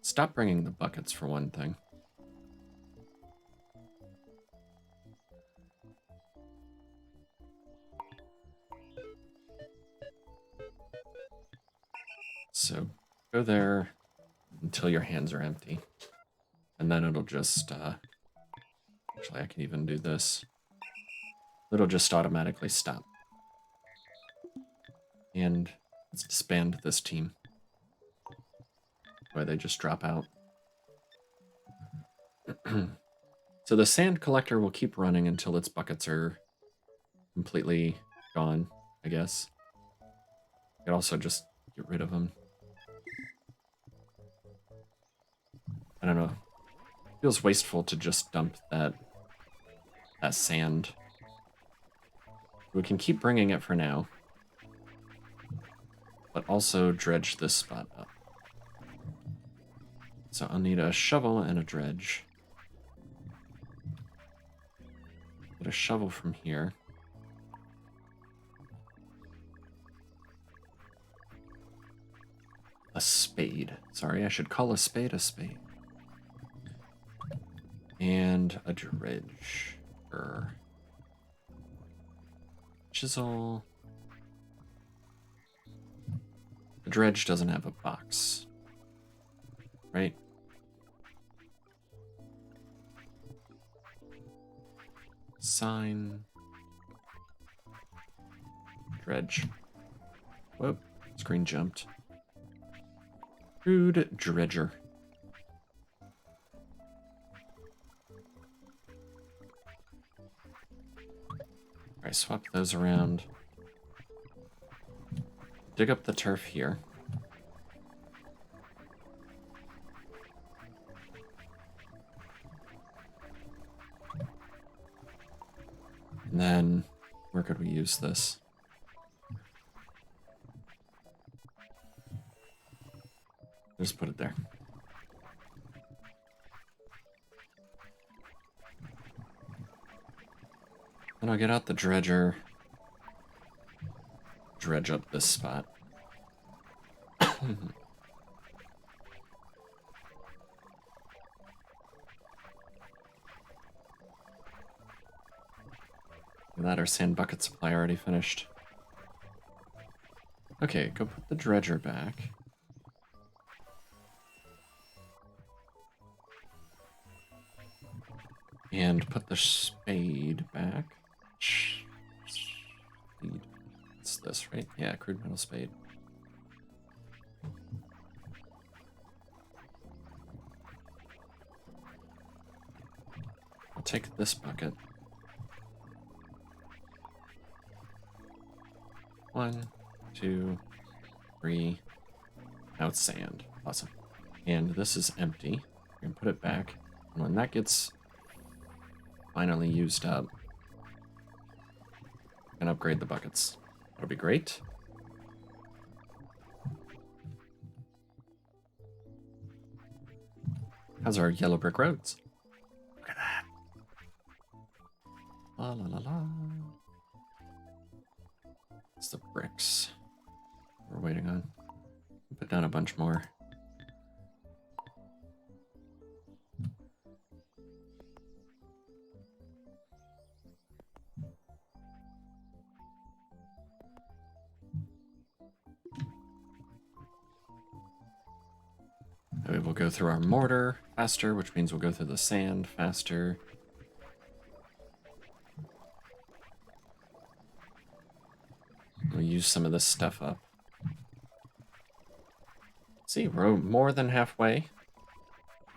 S1: Stop bringing the buckets for one thing. So go there until your hands are empty. And then it'll just, actually I can even do this. It'll just automatically stop. And let's disband this team. Why they just drop out. So the sand collector will keep running until its buckets are completely gone, I guess. You could also just get rid of them. I don't know. Feels wasteful to just dump that sand. We can keep bringing it for now, but also dredge this spot up. So I'll need a shovel and a dredge. Get a shovel from here. A spade. Sorry, I should call a spade a spade. And a dredge. Chisel. The dredge doesn't have a box. Right? Sign. Dredge. Whoop. Screen jumped. Crude dredger. Alright, swap those around. Dig up the turf here. And then, where could we use this? Just put it there. And I'll get out the dredger. Dredge up this spot. That our sand bucket supply already finished. Okay, go put the dredger back. And put the spade back. Spade. It's this, right? Yeah, crude metal spade. I'll take this bucket. 1, 2, 3. Now it's sand. Awesome. And this is empty. We're gonna put it back. And when that gets finally used up, we can upgrade the buckets. That'll be great. How's our yellow brick roads? Look at that. La la la la. It's the bricks we're waiting on. Put down a bunch more. we'll go through our mortar faster, which means we'll go through the sand faster. We'll use some of this stuff up. See, we're more than halfway.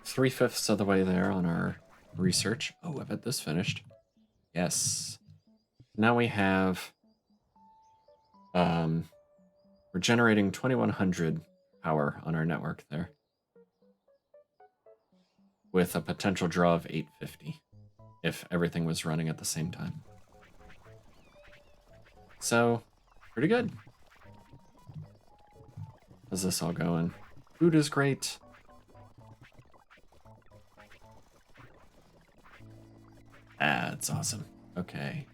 S1: 3/5 of the way there on our research. Oh, I bet this finished. Yes. Now we have... we're generating 2100 power on our network there, with a potential draw of 850 if everything was running at the same time. So, pretty good. How's this all going? Food is great. That's awesome. Okay.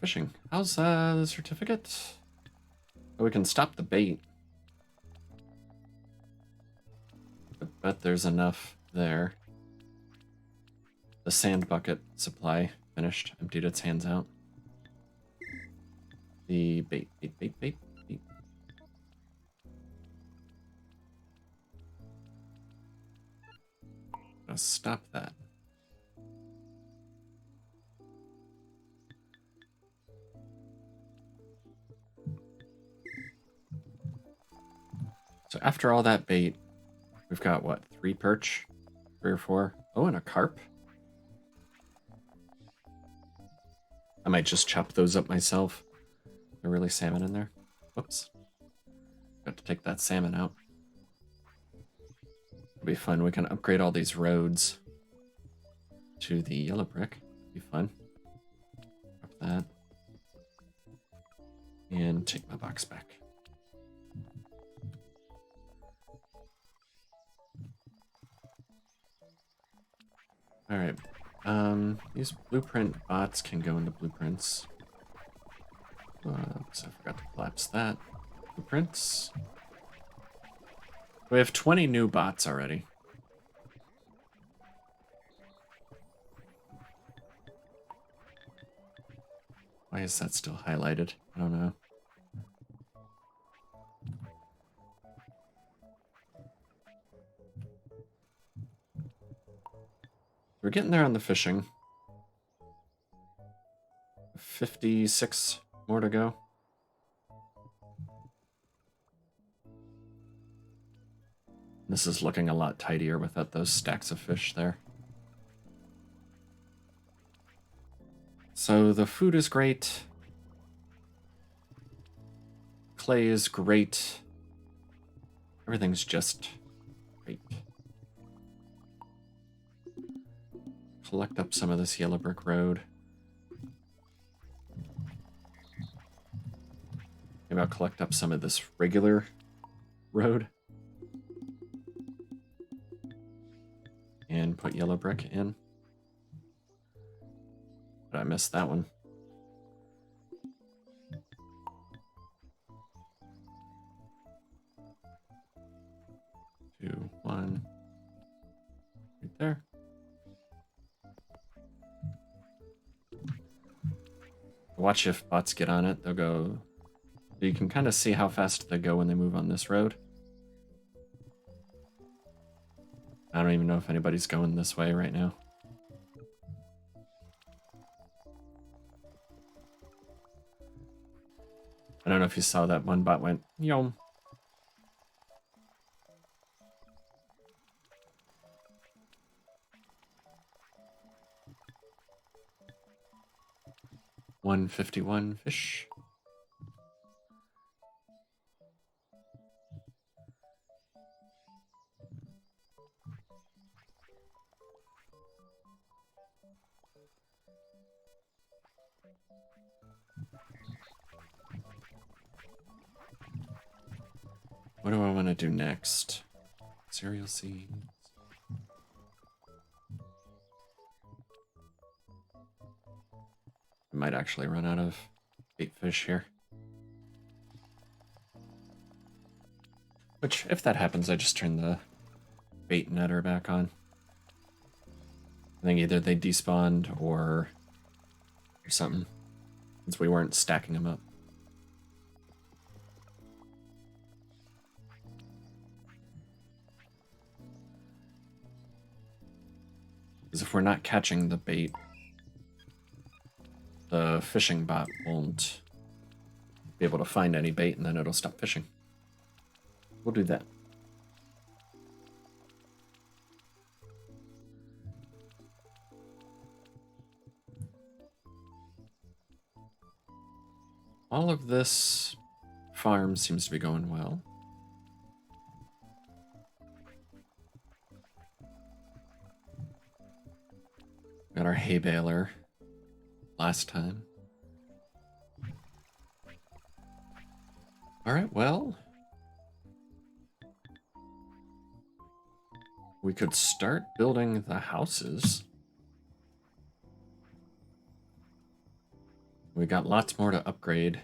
S1: Fishing. How's the certificate? Oh, we can stop the bait. But there's enough there. The sand bucket supply finished. Emptied its hands out. The bait. Let's stop that. So after all that bait, we've got what, 3 perch? 3 or 4? Oh, and a carp? I might just chop those up myself. There's really salmon in there. Whoops. Got to take that salmon out. It'll be fun. We can upgrade all these roads to the yellow brick. It'll be fun. Drop that. And take my box back. Alright. These blueprint bots can go into blueprints. Oops, I forgot to collapse that. Blueprints. We have 20 new bots already. Why is that still highlighted? I don't know. We're getting there on the fishing. 56 more to go. This is looking a lot tidier without those stacks of fish there. So the food is great. Clay is great. Everything's just great. Collect up some of this yellow brick road. Maybe I'll collect up some of this regular road. And put yellow brick in. But I missed that one. Two, one. Right there. Watch if bots get on it. They'll go... You can kind of see how fast they go when they move on this road. I don't even know if anybody's going this way right now. I don't know if you saw that one bot went, yom. $151 fish. What do I want to do next? Cereal seeds. I might actually run out of bait fish here. Which, if that happens, I just turn the bait netter back on. I think either they despawned or something, since we weren't stacking them up. Because if we're not catching the bait, the fishing bot won't be able to find any bait, and then it'll stop fishing. We'll do that. All of this farm seems to be going well. Got our hay baler last time. All right, well, we could start building the houses. We got lots more to upgrade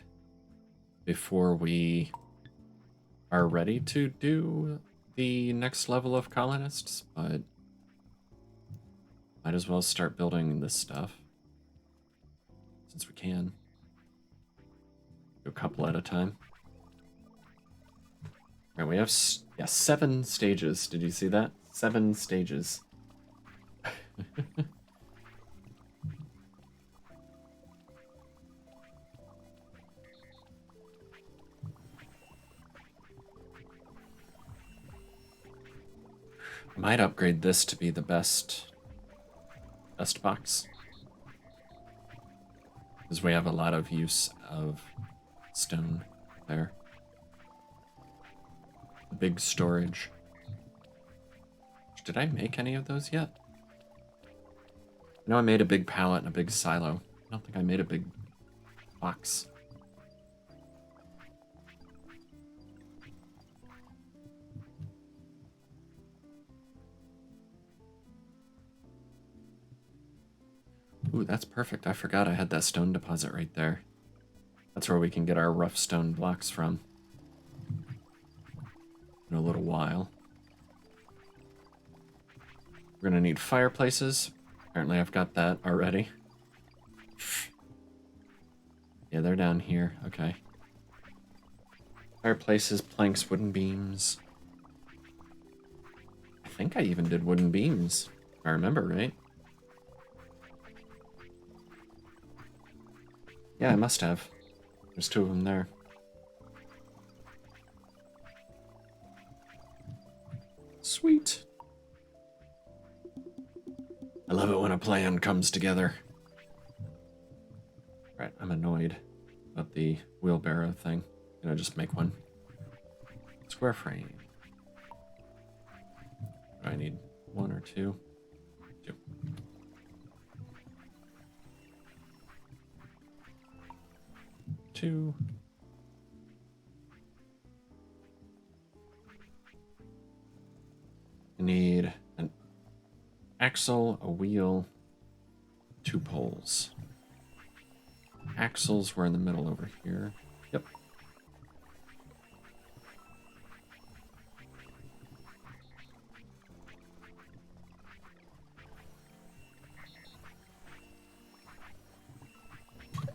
S1: before we are ready to do the next level of colonists, but might as well start building this stuff since we can. Do a couple at a time. All right, we have 7 stages. Did you see that? 7 stages. I might upgrade this to be the best box, because we have a lot of use of stone there. Big storage. Did I make any of those yet? I know I made a big pallet and a big silo. I don't think I made a big box. Ooh, that's perfect. I forgot I had that stone deposit right there. That's where we can get our rough stone blocks from in a little while. We're gonna need fireplaces. Apparently I've got that already. Yeah, they're down here. Okay. Fireplaces, planks, wooden beams. I think I even did wooden beams, if I remember right. Yeah, I must have. There's 2 of them there. Sweet. I love it when a plan comes together. Right, I'm annoyed about the wheelbarrow thing. I'm gonna just make one. Square frame. Do I need 1 or 2? 2. Two. I need an axle, a wheel, 2 poles. Axles were in the middle over here. Yep.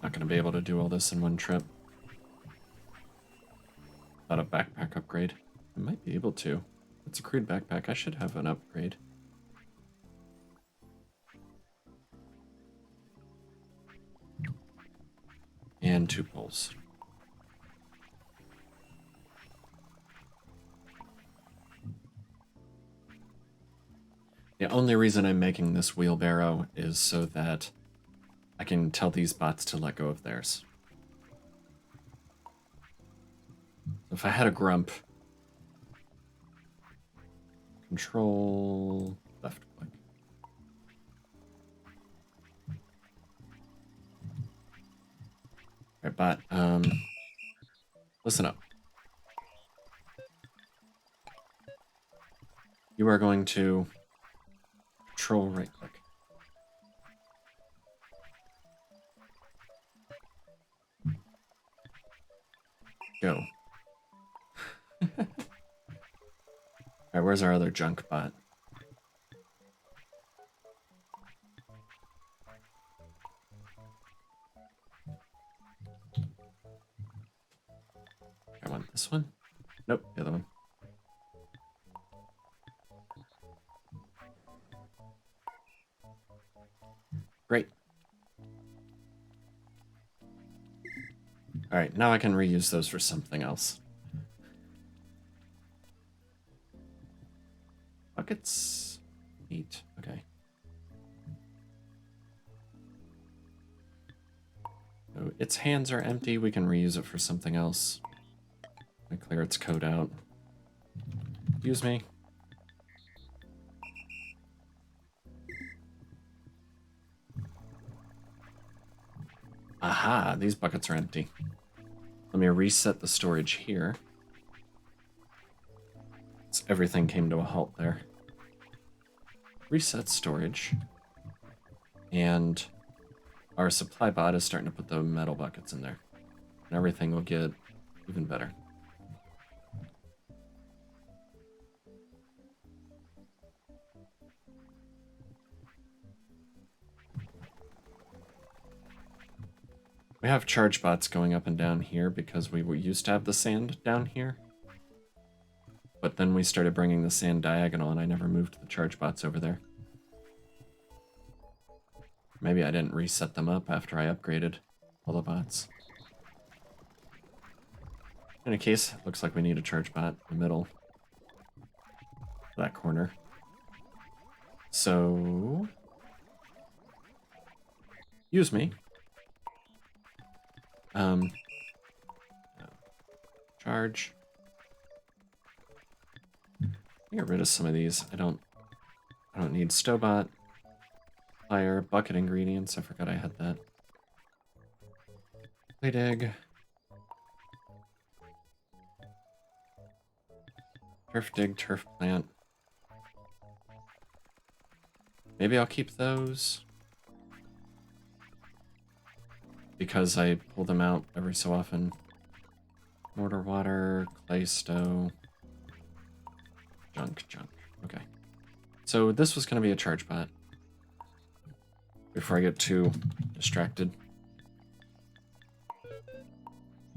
S1: Not gonna be able to do all this in one trip. Not a backpack upgrade. I might be able to. It's a crude backpack. I should have an upgrade. And 2 poles. The only reason I'm making this wheelbarrow is so that I can tell these bots to let go of theirs. If I had a grump, control left click. Alright, bot, listen up. You are going to control right click. Go. Alright, where's our other junk bot? I want this one? Nope, the other one. Alright, now I can reuse those for something else. Buckets? 8. Okay. So its hands are empty. We can reuse it for something else. I clear its code out. Excuse me. Aha, these buckets are empty. Let me reset the storage here. So everything came to a halt there. Reset storage. And our supply bot is starting to put the metal buckets in there. And everything will get even better. We have charge bots going up and down here because we used to have the sand down here. But then we started bringing the sand diagonal and I never moved the charge bots over there. Maybe I didn't reset them up after I upgraded all the bots. In any case, it looks like we need a charge bot in the middle. That corner. So... use me. Charge. Get rid of some of these. I don't need Stobot. Fire, bucket ingredients. I forgot I had that. Clay dig. Turf dig, turf plant. Maybe I'll keep those. Because I pull them out every so often. Mortar, water, clay, stow. Junk. Okay. So this was going to be a charge bot. Before I get too distracted.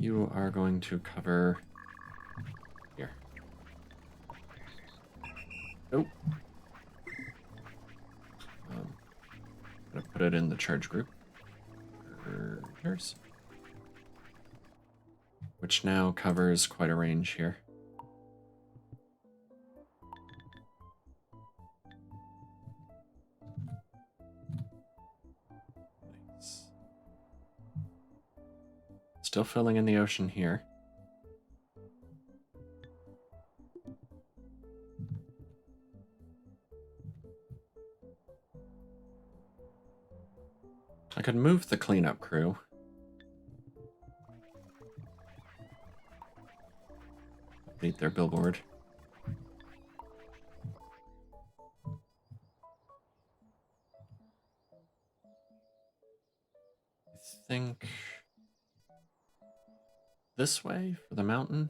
S1: You are going to cover... here. Oh. I'm going to put it in the charge group. Chargers. Which now covers quite a range here. Nice. Still filling in the ocean here. I could move the cleanup crew. Update their billboard. I think this way for the mountain.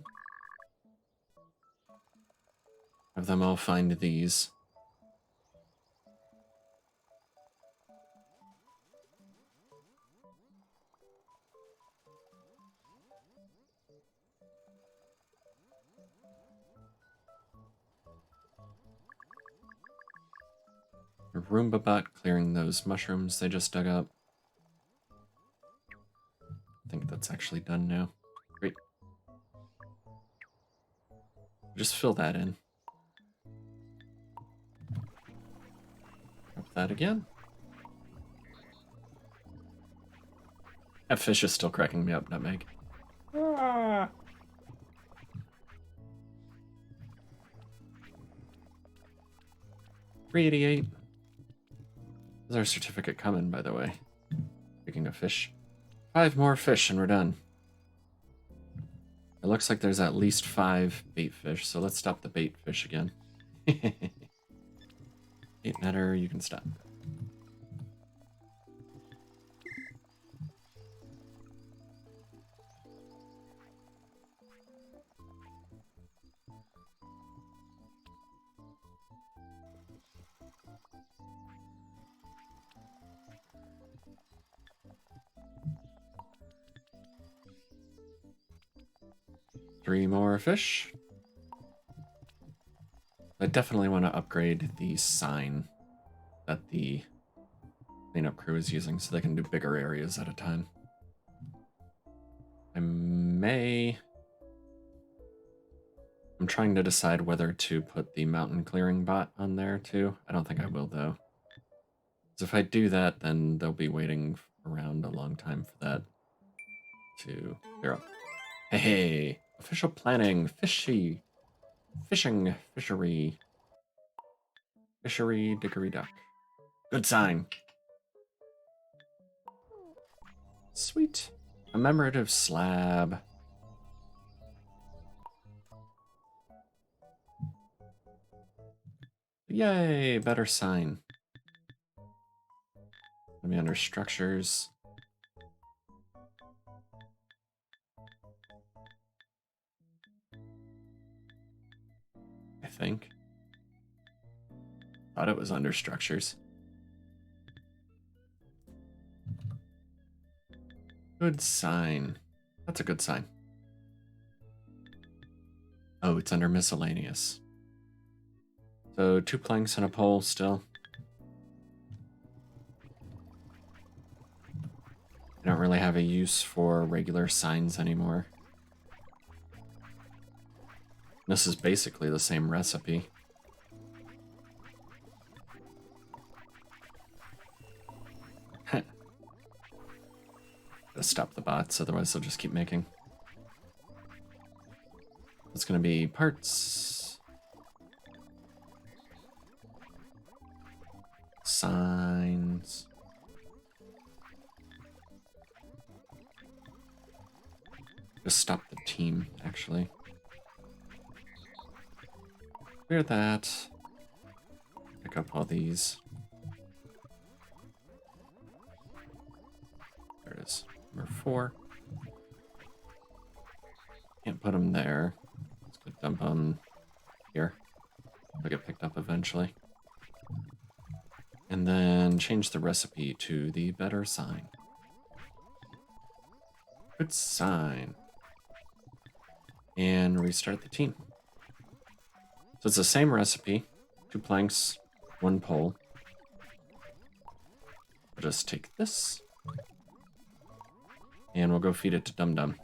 S1: Have them all find these. A Roomba bot clearing those mushrooms they just dug up. I think that's actually done now. Great. Just fill that in. Drop that again. That fish is still cracking me up, Nutmeg. Ah. 388. There's our certificate coming, by the way. Speaking of fish. 5 more fish and we're done. It looks like there's at least 5 bait fish, so let's stop the bait fish again. Bait netter, you can stop. Three more fish. I definitely want to upgrade the sign that the cleanup crew is using so they can do bigger areas at a time. I'm trying to decide whether to put the mountain clearing bot on there too. I don't think I will though. Because if I do that, then they'll be waiting around a long time for that to clear up. Hey, official planning, fishing, fishery, dickory duck. Good sign. Sweet. Commemorative slab. Yay, better sign. Let me under structures. I think. Thought it was under structures. Good sign. That's a good sign. Oh, it's under miscellaneous. So 2 planks and a pole still. I don't really have a use for regular signs anymore. This is basically the same recipe. Gotta stop the bots, otherwise they'll just keep making. It's gonna be parts. Signs. Just stop the team, actually. Clear that. Pick up all these. There it is. Number 4. Can't put them there. Let's go dump them here. They'll get picked up eventually. And then change the recipe to the better sign. Good sign. And restart the team. So it's the same recipe. 2 planks, 1 pole. I'll just take this. And we'll go feed it to Dum Dum.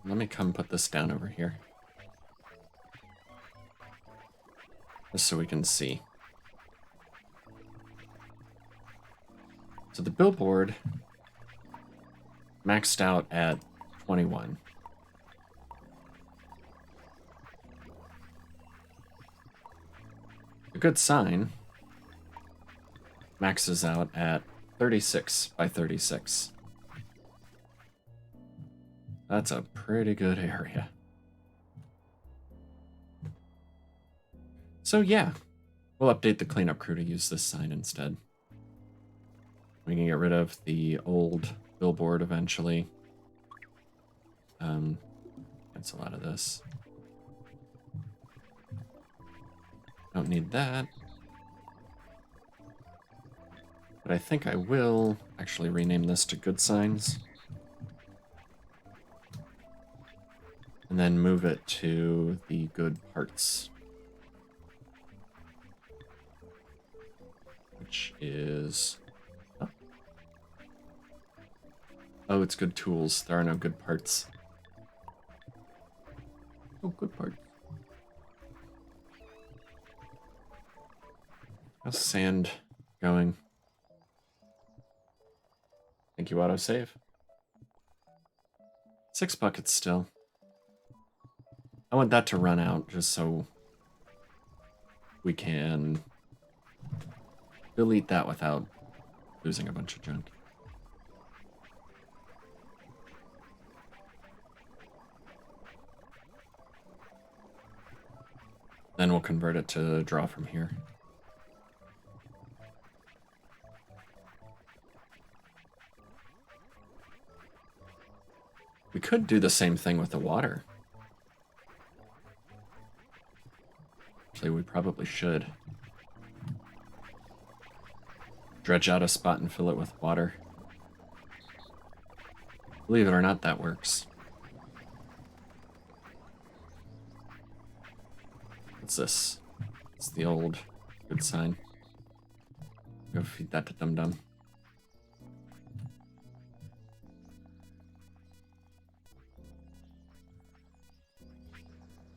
S1: Let me come put this down over here. Just so we can see. So the billboard maxed out at 21. A good sign maxes out at 36 by 36. That's a pretty good area. So yeah, we'll update the cleanup crew to use this sign instead. We can get rid of the old billboard eventually. Cancel out of this. Don't need that. But I think I will actually rename this to Good Signs. And then move it to the Good Parts. Which is... Oh, it's Good Tools. There are no good parts. Oh, good part. How's sand going? Thank you, autosave. 6 buckets still. I want that to run out just so we can delete that without losing a bunch of junk. Then we'll convert it to draw from here. We could do the same thing with the water. Actually, we probably should. Dredge out a spot and fill it with water. Believe it or not, that works. What's this? It's the old Good Sign. Go feed that to Dum Dum.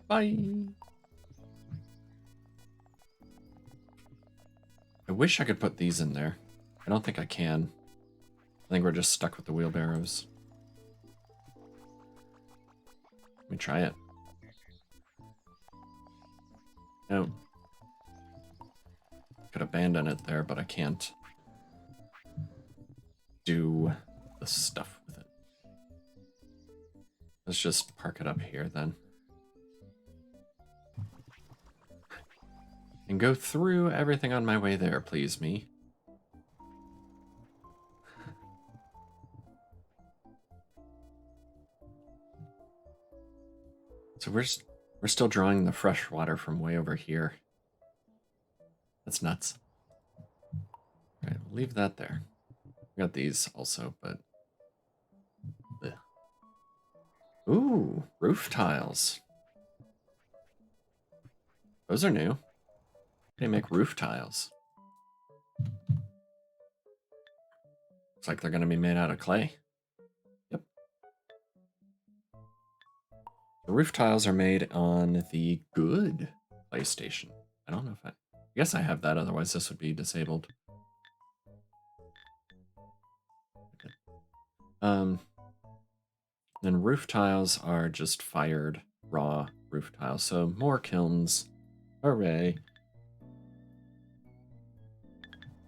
S1: Bye. I wish I could put these in there. I don't think I can. I think we're just stuck with the wheelbarrows. Let me try it. No. Could abandon it there, but I can't do the stuff with it. Let's just park it up here then. And go through everything on my way there, please me. So we're still drawing the fresh water from way over here. That's nuts. All right, we'll leave that there. We got these also, but... Ugh. Ooh, roof tiles. Those are new. They make roof tiles. Looks like they're going to be made out of clay. Yep. The roof tiles are made on the good PlayStation. I don't know if I guess I have that, otherwise this would be disabled. Then roof tiles are just fired raw roof tiles, so more kilns. Hooray.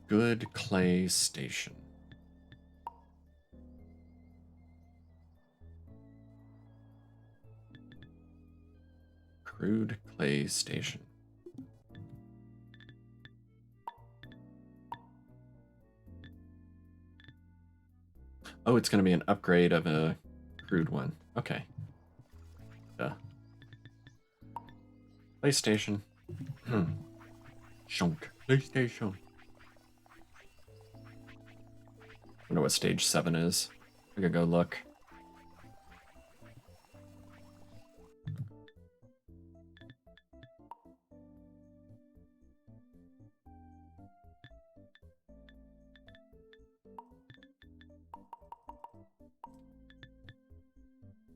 S1: Good clay station. Crude clay station. Oh, it's going to be an upgrade of a crude one. Okay. PlayStation. Shunk. PlayStation. I wonder what stage 7 is. I could go look.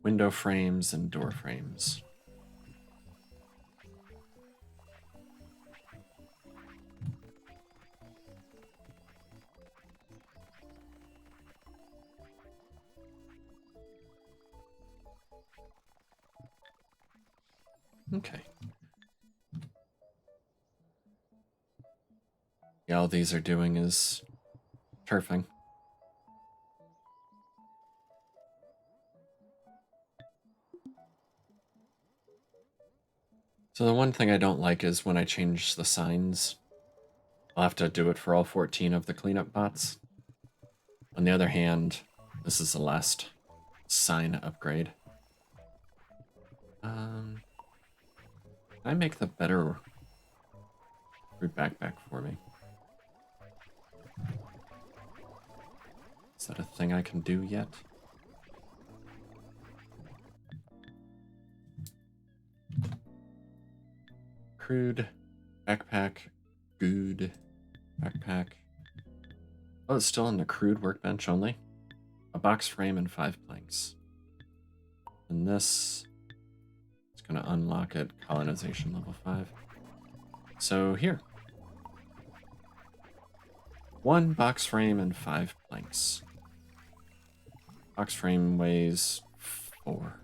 S1: Window frames and door frames. Okay. Yeah, all these are doing is turfing. So the one thing I don't like is when I change the signs, I'll have to do it for all 14 of the cleanup bots. On the other hand, this is the last sign upgrade. Can I make the better root backpack for me? Is that a thing I can do yet? Crude backpack, good backpack. Oh, it's still on the crude workbench only. A box frame and 5 planks. And this is going to unlock at colonization level 5. So here. 1 box frame and 5 planks. Box frame weighs 4.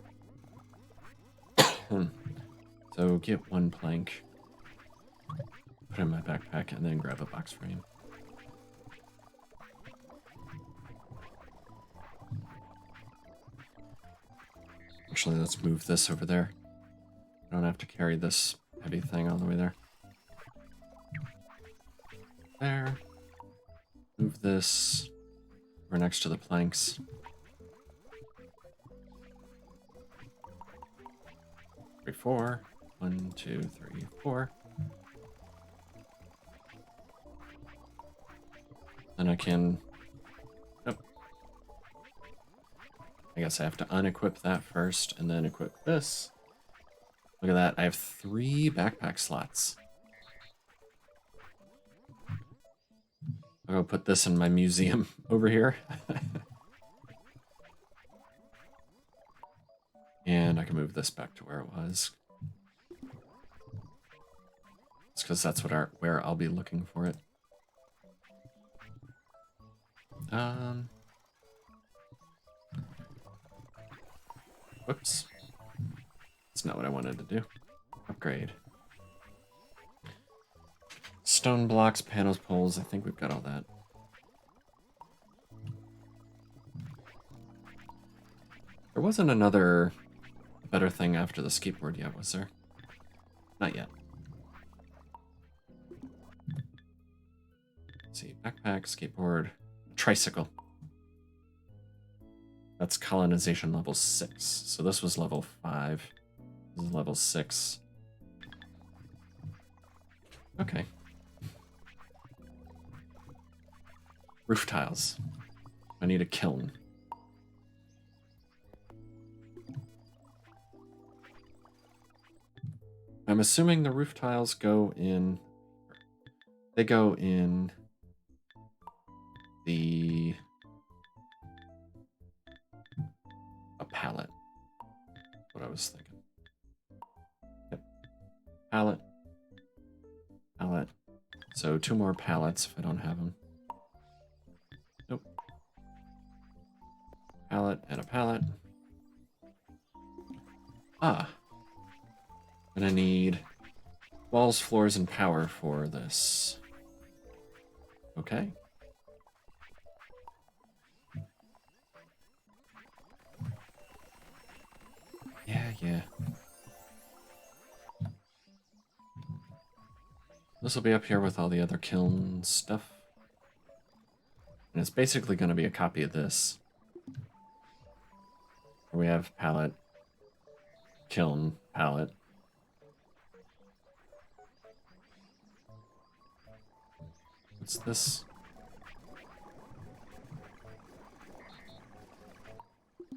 S1: So get 1 plank, put it in my backpack, and then grab a box frame. Actually, let's move this over there. I don't have to carry this heavy thing all the way there. There. Move this over next to the planks. 3, 4. 1, 2, 3, 4. Then I can... Nope. I guess I have to unequip that first and then equip this. Look at that. I have 3 backpack slots. I'll go put this in my museum over here. And I can move this back to where it was. It's because that's where I'll be looking for it. Whoops. That's not what I wanted to do. Upgrade. Stone blocks, panels, poles. I think we've got all that. There wasn't another better thing after the skateboard yet, was there? Not yet. Let's see, backpack, skateboard, tricycle. That's colonization level 6. So this was level 5. This is level 6. Okay. Roof tiles. I need a kiln. I'm assuming the roof tiles go in... They go in a pallet. That's what I was thinking. Yep. Pallet. Pallet. So 2 more pallets if I don't have them. Nope. Pallet and a pallet. Ah. And I need walls, floors, and power for this. Okay. Yeah. This will be up here with all the other kiln stuff. And it's basically going to be a copy of this. Where we have pallet, kiln, pallet. What's this?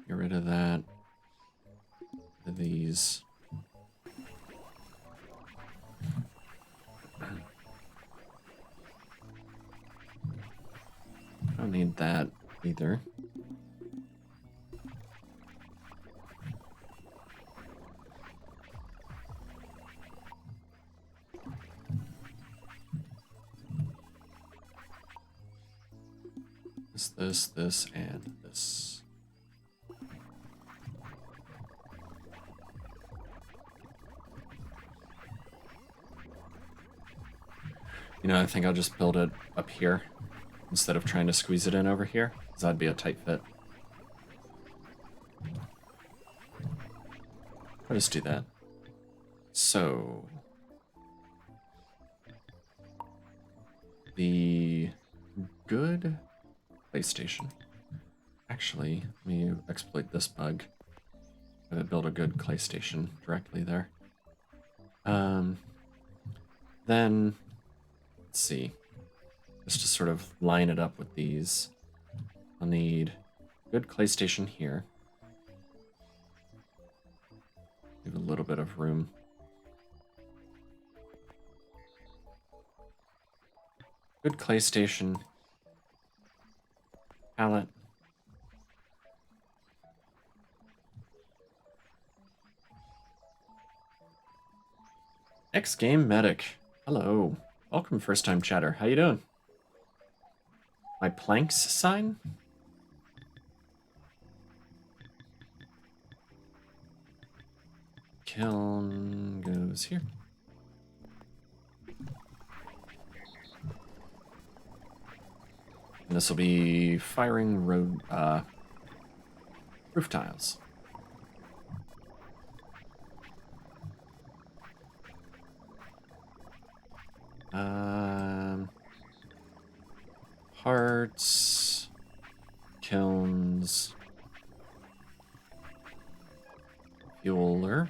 S1: Get rid of that. Get rid of these. I don't need that either. This, and this. You know, I think I'll just build it up here instead of trying to squeeze it in over here, because that'd be a tight fit. I'll just do that. So... the good PlayStation. Actually, let me exploit this bug. Have it build a good clay station directly there. Then, let's see. Just to sort of line it up with these, I'll need good clay station here. Leave a little bit of room. Good clay station. Palette. X Game Medic. Hello. Welcome, first time chatter. How you doing? My planks sign? Kiln goes here. And this will be firing road roof tiles. Hearts, kilns, fueler.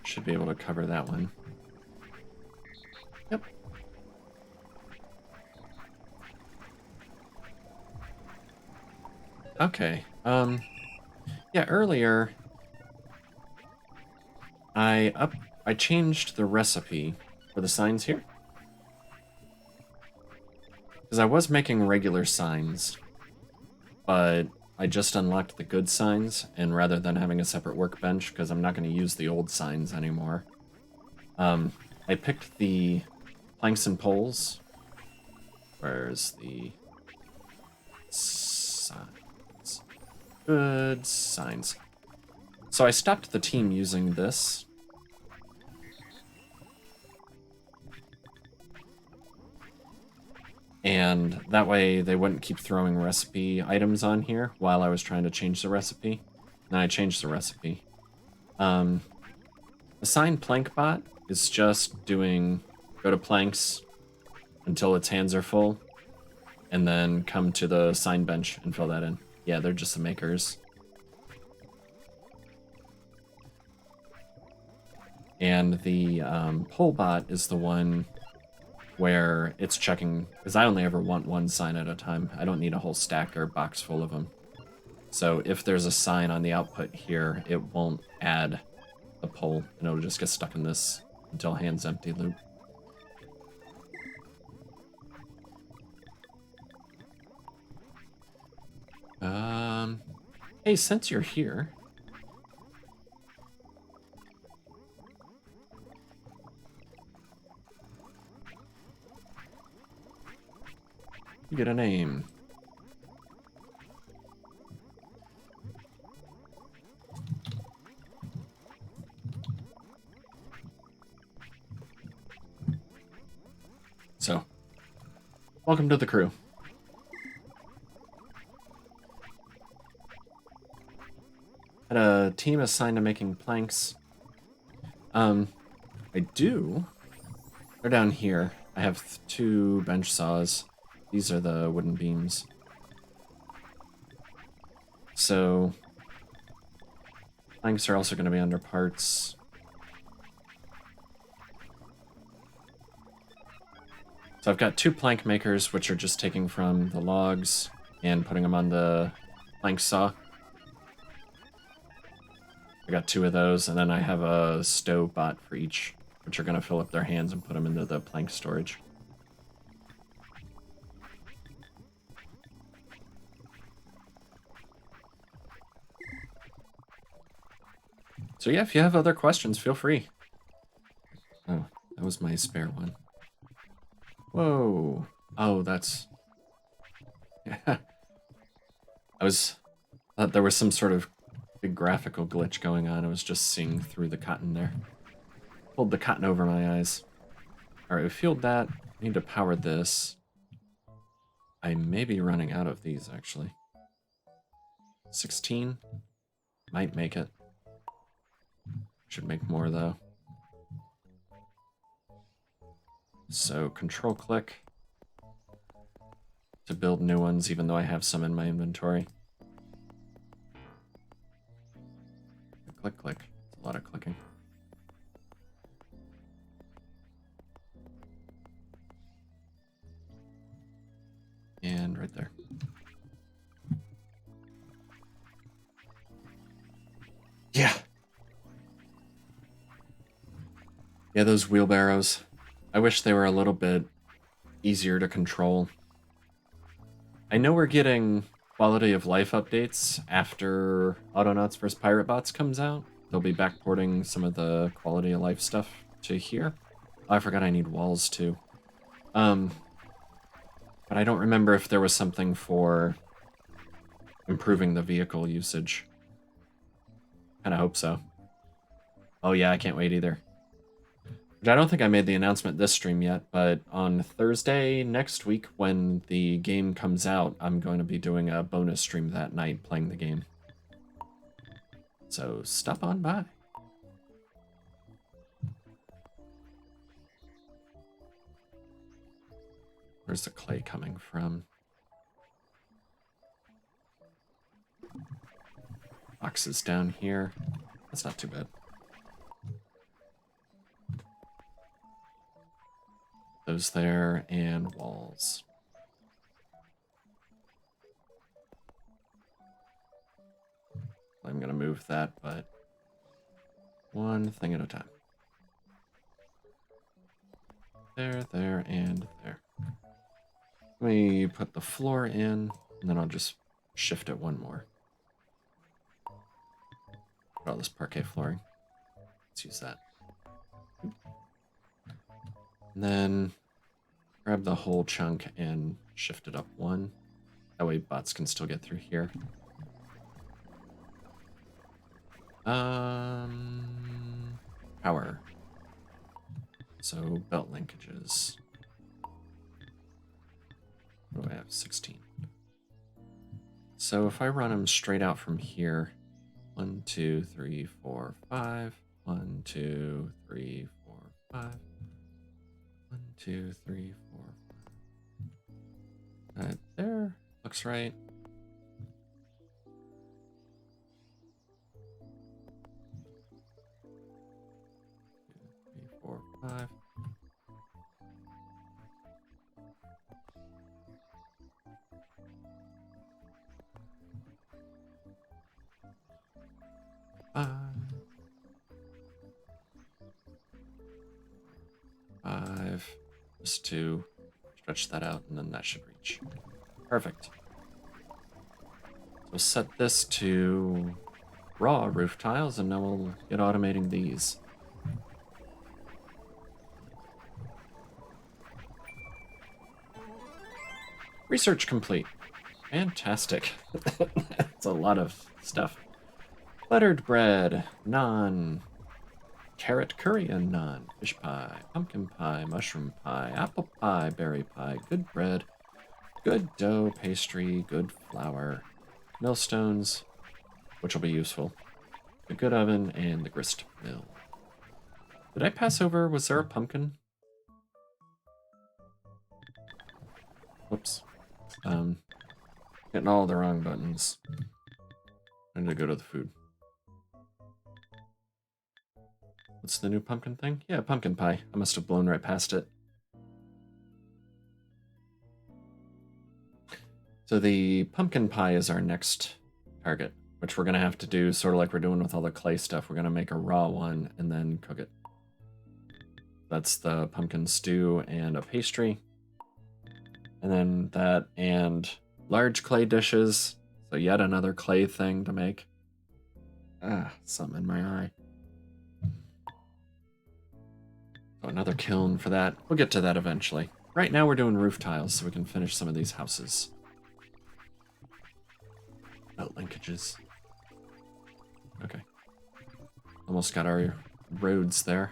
S1: Should be able to cover that one. Yep. Okay. Yeah, earlier I changed the recipe for the signs here. Because I was making regular signs, but I just unlocked the good signs, and rather than having a separate workbench, because I'm not going to use the old signs anymore, I picked the planks and poles. Where's the signs? Good signs. So I stopped the team using this. And that way they wouldn't keep throwing recipe items on here while I was trying to change the recipe. Then I changed the recipe. Assign plank bot is just doing go to planks until its hands are full, and then come to the sign bench and fill that in. Yeah, they're just the makers. And the pole bot is the one where it's checking, because I only ever want one sign at a time. I don't need a whole stack or box full of them. So if there's a sign on the output here, it won't add the pole, and it'll just get stuck in this until hands empty loop. Hey, since you're here, you get a name. So, welcome to the crew. Had a team assigned to making planks. I do. They're down here. I have 2 bench saws. These are the wooden beams. So, planks are also going to be under parts. So I've got 2 plank makers, which are just taking from the logs and putting them on the plank saw. I got 2 of those, and then I have a stove bot for each, which are going to fill up their hands and put them into the plank storage. So yeah, if you have other questions, feel free. Oh, that was my spare one. Whoa. Oh, that's... Yeah. I thought there was some sort of big graphical glitch going on. I was just seeing through the cotton there. Pulled the cotton over my eyes. Alright, we fueled that. Need to power this. I may be running out of these, actually. 16? Might make it. Should make more, though. So, control click to build new ones, even though I have some in my inventory. Click, click. It's a lot of clicking. And right there. Yeah. Yeah, those wheelbarrows. I wish they were a little bit easier to control. I know we're getting quality of life updates after Autonauts vs. Pirate Bots comes out. They'll be backporting some of the quality of life stuff to here. Oh, I forgot I need walls too. But I don't remember if there was something for improving the vehicle usage. Kinda hope so. Oh yeah, I can't wait either. Which I don't think I made the announcement this stream yet, but on Thursday next week when the game comes out, I'm going to be doing a bonus stream that night playing the game. So stop on by. Where's the clay coming from? Boxes down here. That's not too bad. Those there, and walls. I'm gonna move that, but one thing at a time. there, and there. Let me put the floor in, and then I'll just shift it one more. Put all this parquet flooring. Let's use that. And then grab the whole chunk and shift it up one. That way bots can still get through here. Power. So belt linkages. What do I have? 16. So if I run them straight out from here, 1, 2, 3, 4, 5. 1, 2, 3, 4, 5. 1, 2, 3, 4. Right there. Looks right. 2, 3, 4, 5. Five. Just to stretch that out, and then that should reach. Perfect. So set this to raw roof tiles, and now we'll get automating these. Research complete. Fantastic. That's a lot of stuff. Buttered bread, naan, carrot curry and naan, fish pie, pumpkin pie, mushroom pie, apple pie, berry pie, good bread, good dough, pastry, good flour, millstones, which will be useful, the good oven, and the grist mill. Did I pass over? Was there a pumpkin? Whoops. Hitting all the wrong buttons. I need to go to the food. What's the new pumpkin thing? Yeah, pumpkin pie. I must have blown right past it. So the pumpkin pie is our next target, which we're going to have to do sort of like we're doing with all the clay stuff. We're going to make a raw one and then cook it. That's the pumpkin stew and a pastry. And then that and large clay dishes. So yet another clay thing to make. Ah, something in my eye. So another kiln for that. We'll get to that eventually. Right now we're doing roof tiles so we can finish some of these houses. Belt linkages. Okay. Almost got our roads there.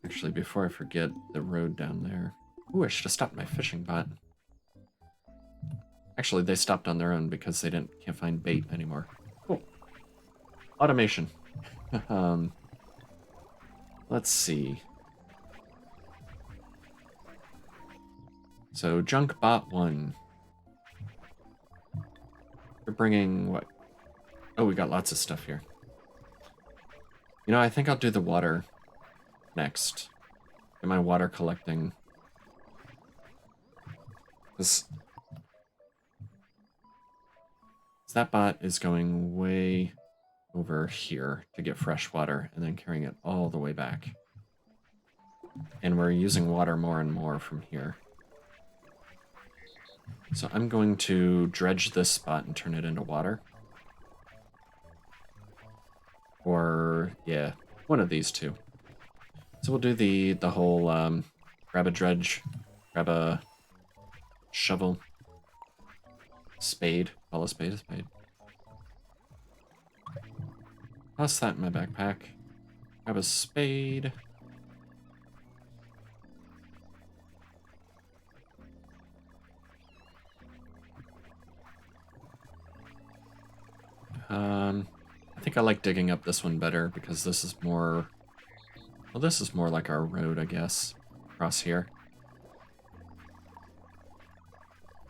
S1: Actually, before I forget the road down there. Ooh, I should have stopped my fishing bot. Actually, they stopped on their own because they can't find bait anymore. Cool. Automation. Let's see. So, junk bot 1. We're bringing what? Oh, we got lots of stuff here. You know, I think I'll do the water next. Get my water collecting. That bot is going way over here to get fresh water and then carrying it all the way back. And we're using water more and more from here. So I'm going to dredge this spot and turn it into water. Or, yeah, one of these two. So we'll do the whole grab a dredge, grab a shovel, spade, call a spade a spade. Toss that in my backpack. Grab a spade. I think I like digging up this one better because this is more... Well, this is more like our road, I guess, across here.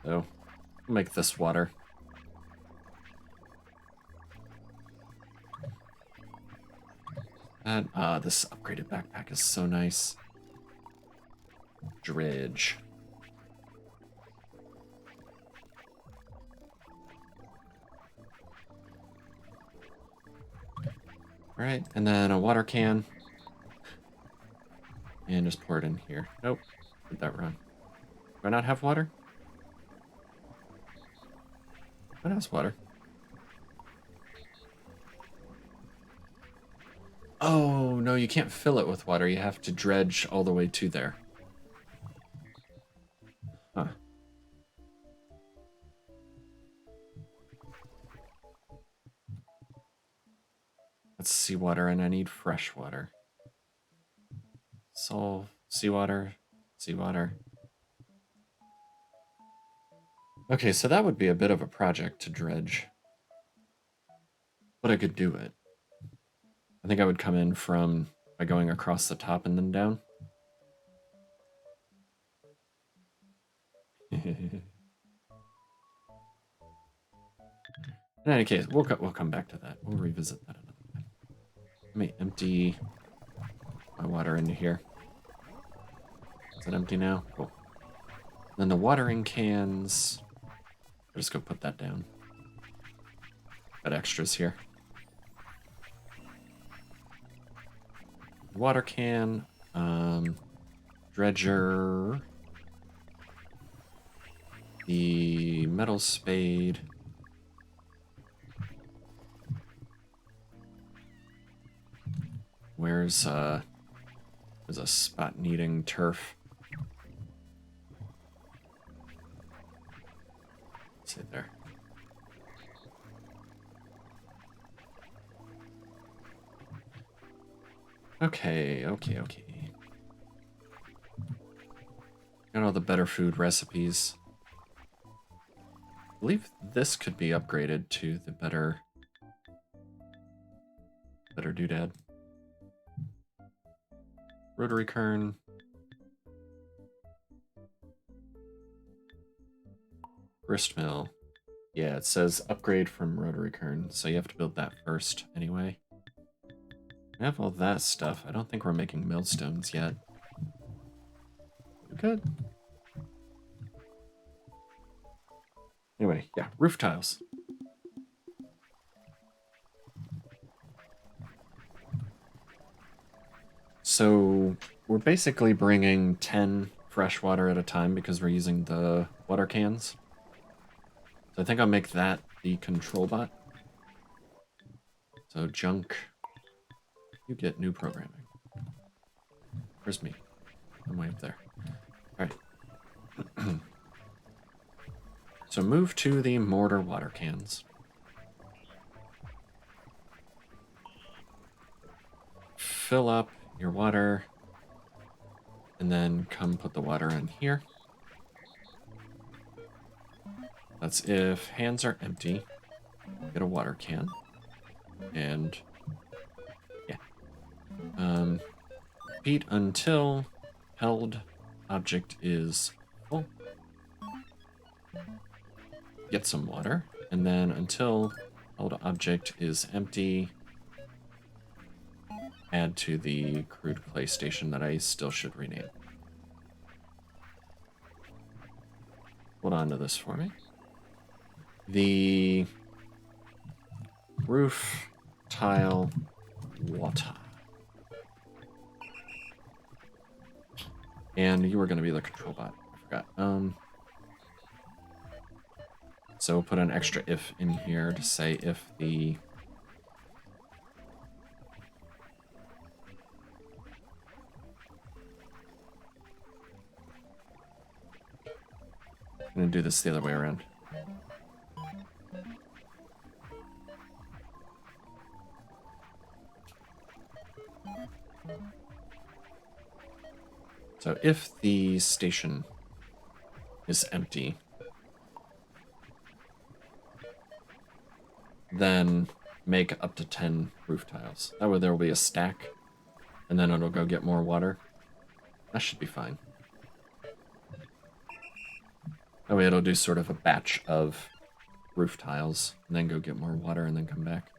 S1: So, we'll make this water. And, this upgraded backpack is so nice. Dredge. Alright, and then a water can. And just pour it in here. Nope. Did that wrong. Do I not have water? What has water? Oh, no, you can't fill it with water. You have to dredge all the way to there. Huh. That's seawater, and I need fresh water. Solve seawater, seawater. Okay, so that would be a bit of a project to dredge. But I could do it. I think I would come in from by going across the top and then down. In any case, we'll come back to that. We'll revisit that another time. Let me empty my water into here. Is it empty now? Cool. Then the watering cans. I'll just go put that down. Got extras here. Water can. Dredger. The metal spade. There's a spot needing turf. Let's see there. Okay. Got all the better food recipes. I believe this could be upgraded to the better doodad. Rotary kern. Grist mill. Yeah, it says upgrade from rotary kern, so you have to build that first anyway. I have all that stuff. I don't think we're making millstones yet. We could. Anyway, yeah, roof tiles. So we're basically bringing 10 fresh water at a time because we're using the water cans. So I think I'll make that the control bot. So junk, you get new programming. Where's me? I'm way up there. All right. So move to the mortar water cans. Fill up your water, and then come put the water in here. That's if hands are empty, get a water can, and yeah. Repeat until held object is full. Get some water, and then until held object is empty, add to the crude clay station that I still should rename. Hold on to this for me. The roof tile water. And you were going to be the control bot. I forgot. So we'll put an extra if in here to say if the I'm going to do this the other way around. So if the station is empty, then make up to 10 roof tiles. That way there will be a stack, and then it'll go get more water. That should be fine. That way it'll do sort of a batch of roof tiles, and then go get more water, and then come back.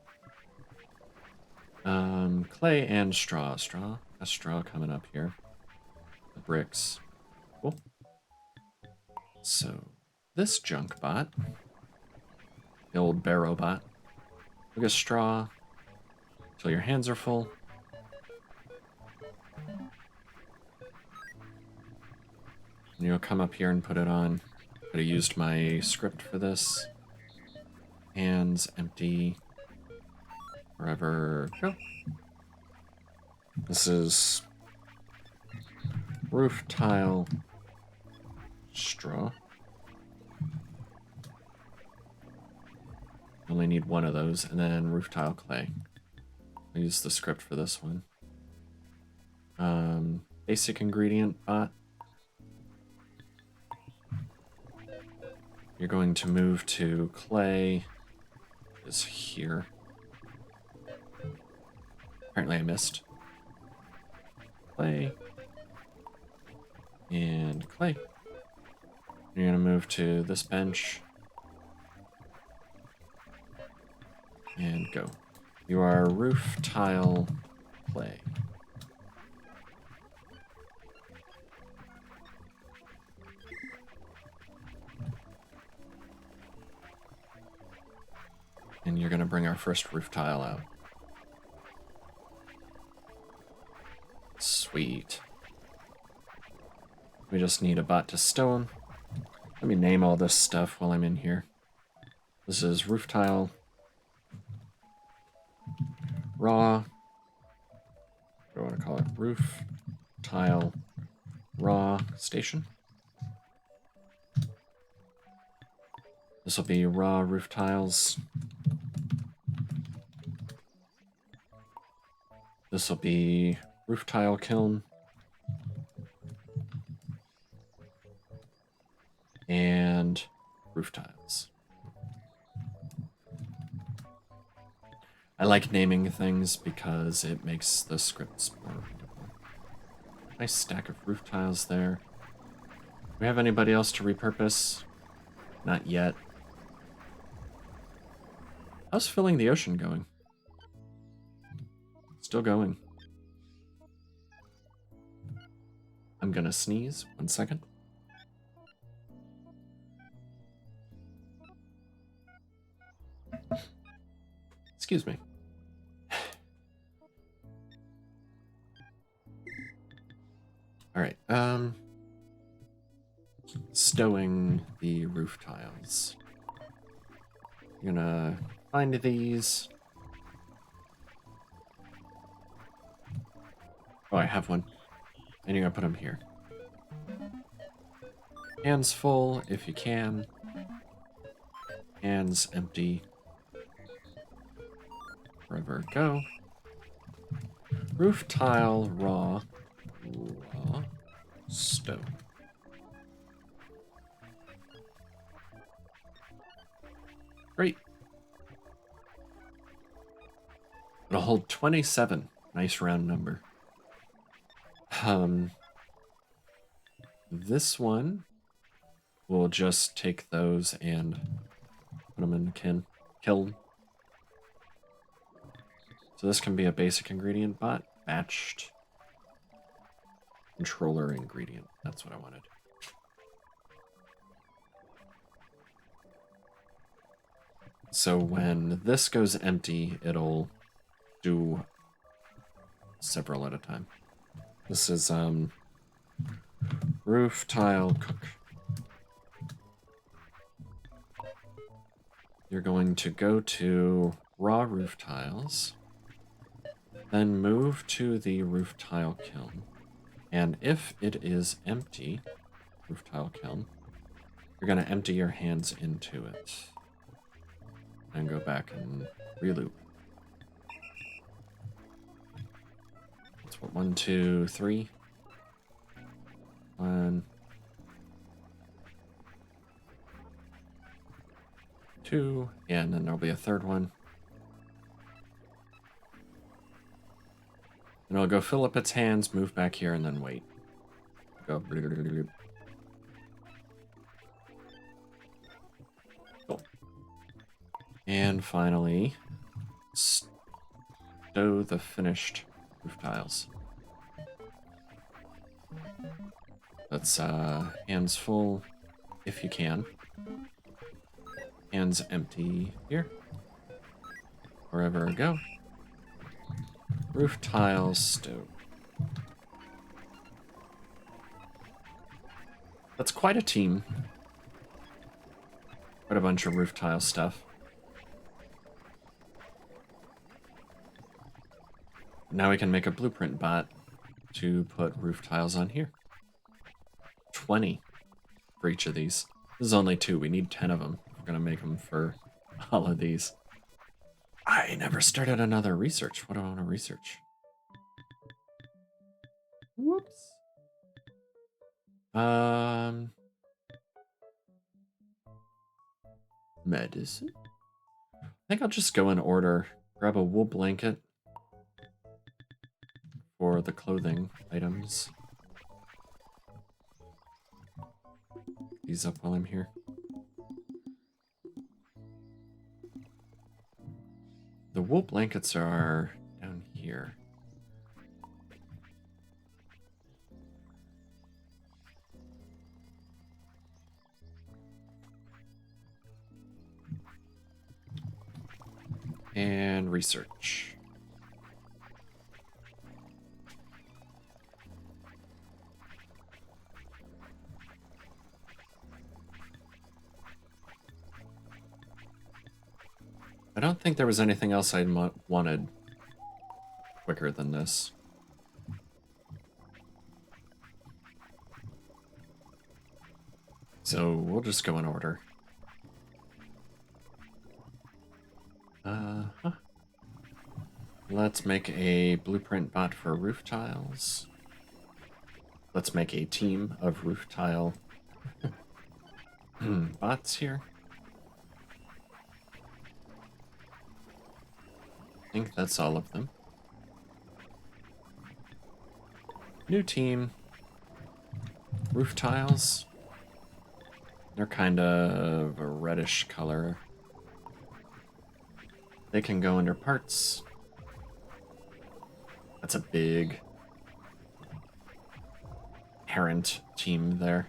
S1: Clay and straw. A straw coming up here. The bricks. Cool. So, this junk bot, the old barrow bot, look at straw till your hands are full. And you'll come up here and put it on. Could have used my script for this. Hands empty. Wherever go. This is roof tile straw. Only need one of those, and then roof tile clay. I'll use the script for this one. Basic ingredient bot. You're going to move to clay. Is here. Apparently I missed. Clay. And clay. You're gonna move to this bench. And go. You are roof tile clay. And you're gonna bring our first roof tile out. Sweet. We just need a bot to stone. Let me name all this stuff while I'm in here. This is roof tile. Raw. What do I want to call it? Roof tile raw station. This will be raw roof tiles. This will be roof tile kiln. And roof tiles. I like naming things because it makes the scripts more readable. Nice stack of roof tiles there. Do we have anybody else to repurpose? Not yet. How's filling the ocean going? Still going. I'm gonna sneeze. 1 second. Excuse me. All right. Stowing the roof tiles. You're gonna find these. Oh, I have one. And you're gonna put them here. Hands full if you can. Hands empty. Wherever go. Roof tile raw. Raw. Stone. Great. It'll hold 27. Nice round number. This one, we'll just take those and put them in the kiln. So this can be a basic ingredient bot, batched controller ingredient. That's what I wanted. So when this goes empty, it'll do several at a time. This is roof tile cook. You're going to go to raw roof tiles, then move to the roof tile kiln. And if it is empty, roof tile kiln, you're going to empty your hands into it and go back and reloop. That's what, 1, 2, 3. 1, 2, yeah, and then there'll be a third one. And it'll go fill up its hands, move back here, and then wait. Go. Cool. And finally, stow the finished roof tiles. That's hands full, if you can. Hands empty here. Wherever go. Roof tiles stowed. That's quite a team. Quite a bunch of roof tile stuff. Now we can make a blueprint bot to put roof tiles on here. 20 for each of these. This is only 2. We need 10 of them. We're going to make them for all of these. I never started another research. What do I want to research? Whoops. Medicine? I think I'll just go in order. Grab a wool blanket for the clothing items. These up while I'm here. The wool blankets are down here. And research. I don't think there was anything else I wanted quicker than this. So we'll just go in order. Let's make a blueprint bot for roof tiles. Let's make a team of roof tile bots here. I think that's all of them. New team. Roof tiles. They're kind of a reddish color. They can go under parts. That's a big parent team there.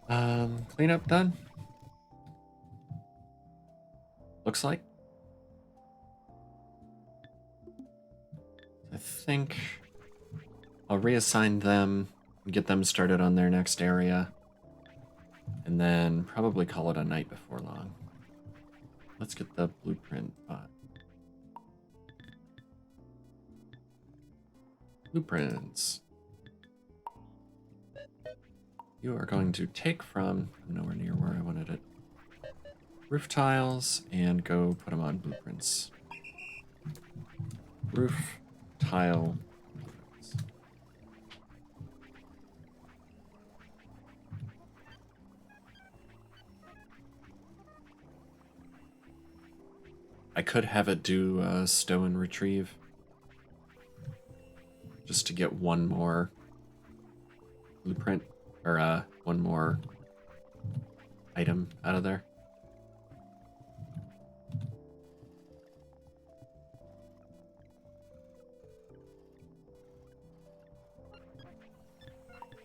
S1: Cleanup done? Looks like. I think I'll reassign them and get them started on their next area. And then probably call it a night before long. Let's get the blueprint bot. Blueprints. You are going to take from, I'm nowhere near where I wanted it, roof tiles and go put them on blueprints. Roof tile blueprints. I could have it do stow and retrieve. Just to get one more blueprint, or one more item out of there.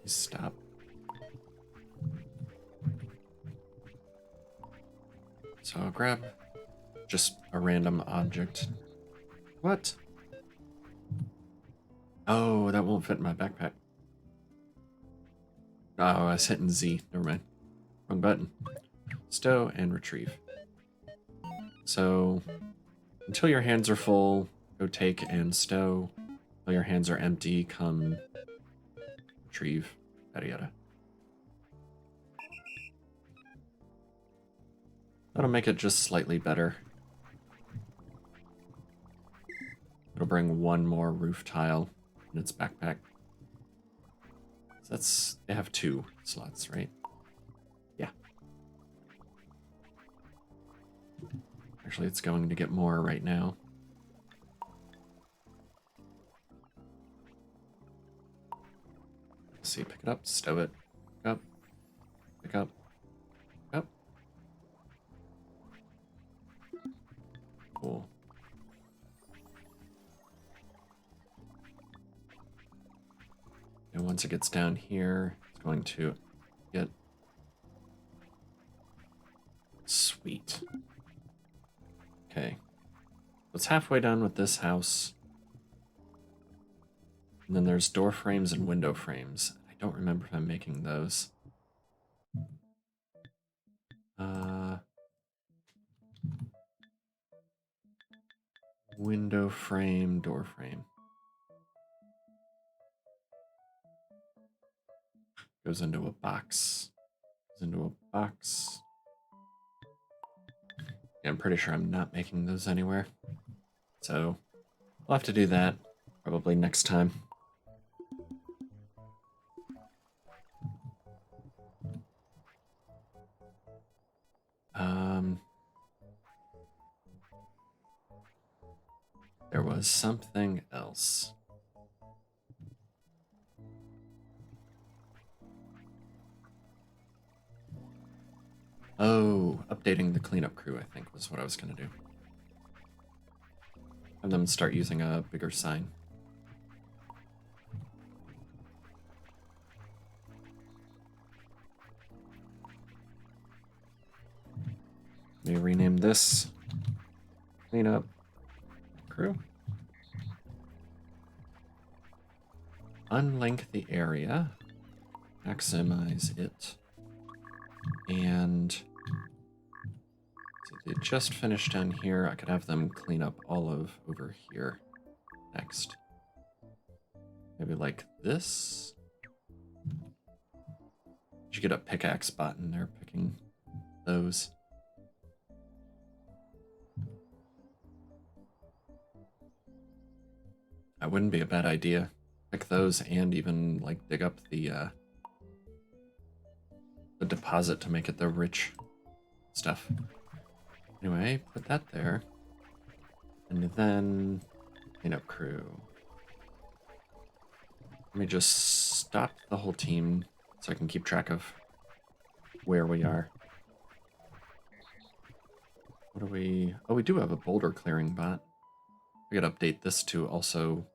S1: Stop. So I'll grab just a random object. What? Oh, that won't fit in my backpack. Oh, I was hitting Z. Never mind. Wrong button. Stow and retrieve. So, until your hands are full, go take and stow. Until your hands are empty, come retrieve. Yada yada. That'll make it just slightly better. It'll bring one more roof tile in its backpack. So that's, they have 2 slots, right? Yeah. Actually, it's going to get more right now. Let's see, pick it up, stow it, pick up, pick up, pick up. Cool. And once it gets down here, it's going to get... Sweet. Okay. It's halfway done with this house. And then there's door frames and window frames. I don't remember if I'm making those. Window frame, door frame. Goes into a box. Goes into a box. Yeah, I'm pretty sure I'm not making those anywhere. So I'll have to do that probably next time. There was something else. Oh, updating the cleanup crew, I think, was what I was going to do. Have them start using a bigger sign. Let me rename this cleanup crew. Unlink the area. Maximize it. And so they just finished down here. I could have them clean up all of over here next. Maybe like this. You get a pickaxe button there picking those. That wouldn't be a bad idea. Pick those and even like dig up the deposit to make it the rich stuff. Anyway, put that there. And then cleanup crew. Let me just stop the whole team so I can keep track of where we are. What do we... Oh, we do have a boulder clearing bot. We could update this to also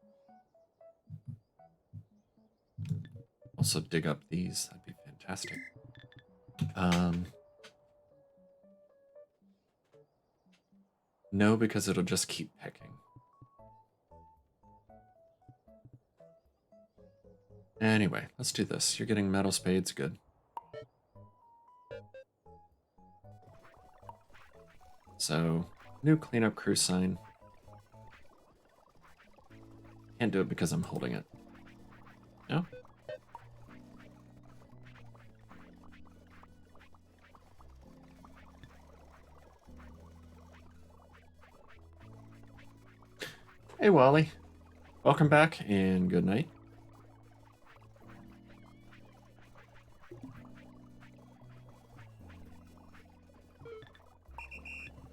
S1: dig up these. That'd be fantastic. No, because it'll just keep picking. Anyway, let's do this. You're getting metal spades, good. So, new cleanup crew sign. Can't do it because I'm holding it. No? Hey, Wally. Welcome back and good night.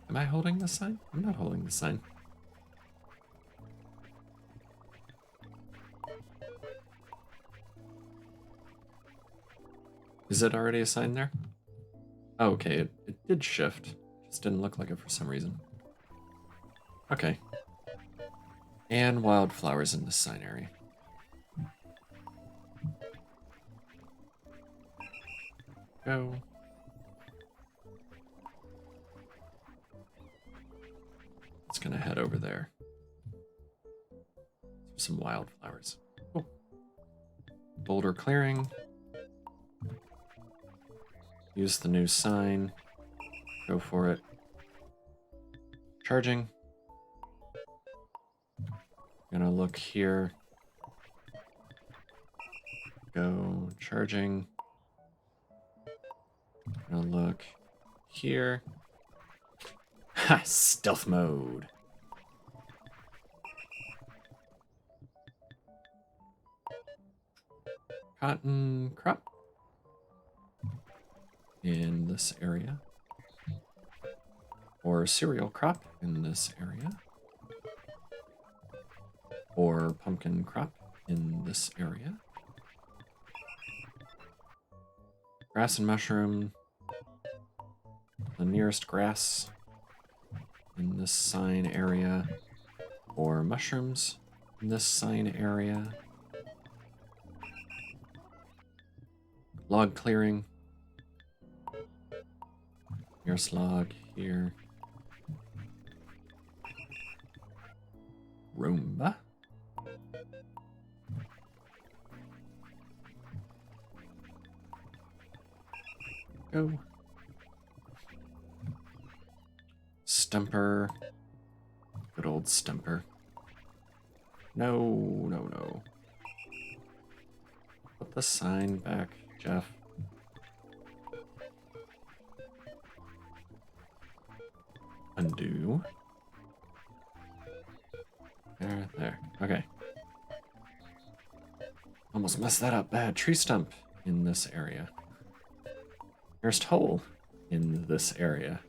S1: Am I holding the sign? I'm not holding the sign. Is it already a sign there? Oh, okay, it did shift. Just didn't look like it for some reason. Okay. And wildflowers in the sign area. Go. It's gonna head over there. Some wildflowers. Oh. Boulder clearing. Use the new sign. Go for it. Charging. Gonna look here. Go charging. Gonna look here. Ha! Stealth mode. Cotton crop in this area. Or cereal crop in this area. Or pumpkin crop in this area. Grass and mushroom. The nearest grass in this sign area. Or mushrooms in this sign area. Log clearing. Here's log here. Roomba. Go. Stumper. Good old Stumper. No, no, no. Put the sign back, Jeff. Undo. There. Okay. Almost messed that up bad. Tree stump in this area. Nearest hole in this area.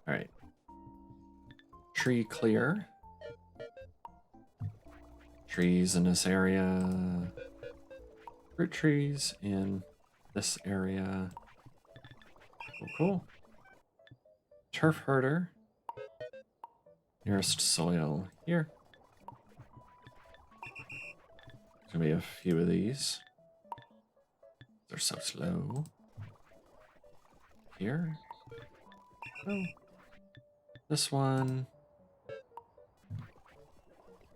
S1: Alright. Tree clear. Trees in this area. Fruit trees in this area. Cool, cool. Turf herder. Nearest soil here. There's gonna be a few of these. They're so slow. Here. Oh. This one.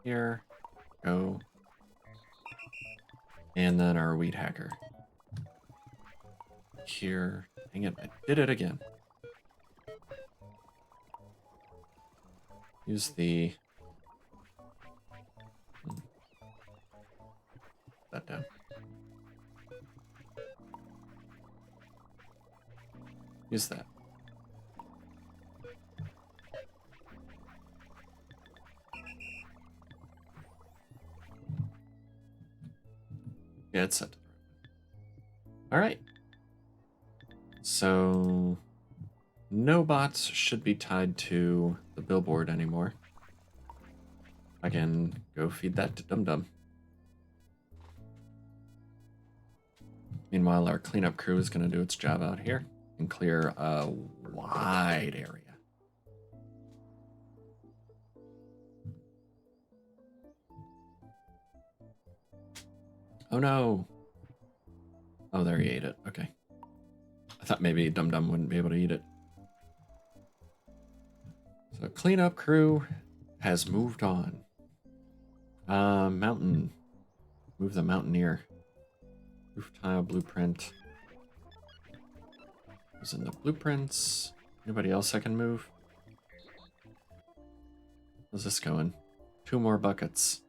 S1: Here. Go. And then our weed hacker. Here. Dang it, I did it again. Use the... that down. Use that. Yeah, it's set to the right. All right. So no bots should be tied to the billboard anymore. I can go feed that to Dum Dum. Meanwhile, our cleanup crew is going to do its job out here and clear a wide area. Oh no. Oh, there he ate it. Okay. I thought maybe Dum Dum wouldn't be able to eat it. So cleanup crew has moved on. Mountain. Move the mountaineer. Roof tile blueprint. Who's in the blueprints? Anybody else I can move? How's this going? 2 more buckets.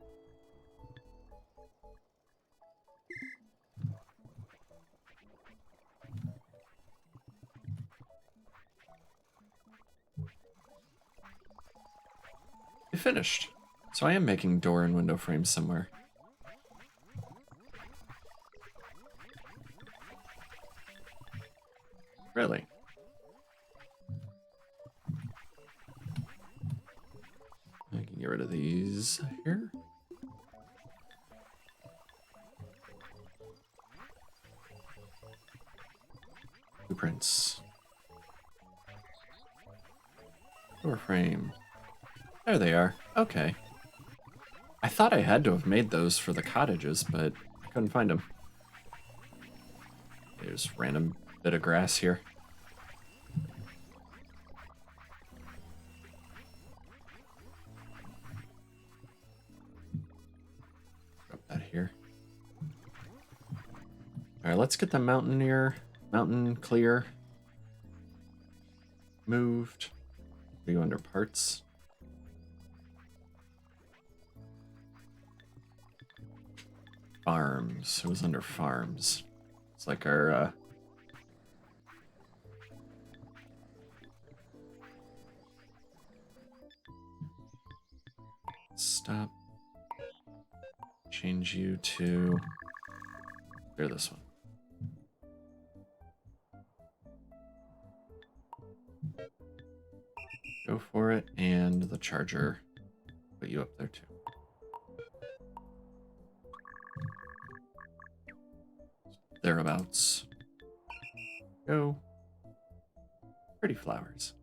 S1: We finished. So I am making door and window frames somewhere. Really? I can get rid of these here. Blueprints. Door frame. There they are. Okay. I thought I had to have made those for the cottages, but I couldn't find them. There's random bit of grass here. Drop that here. Alright, let's get the mountain clear. Moved. We go under parts. Farms. It was under farms. It's like our stop. Change you to clear this one. Go for it, and the charger. Put you up there too. Thereabouts. Go. Pretty flowers.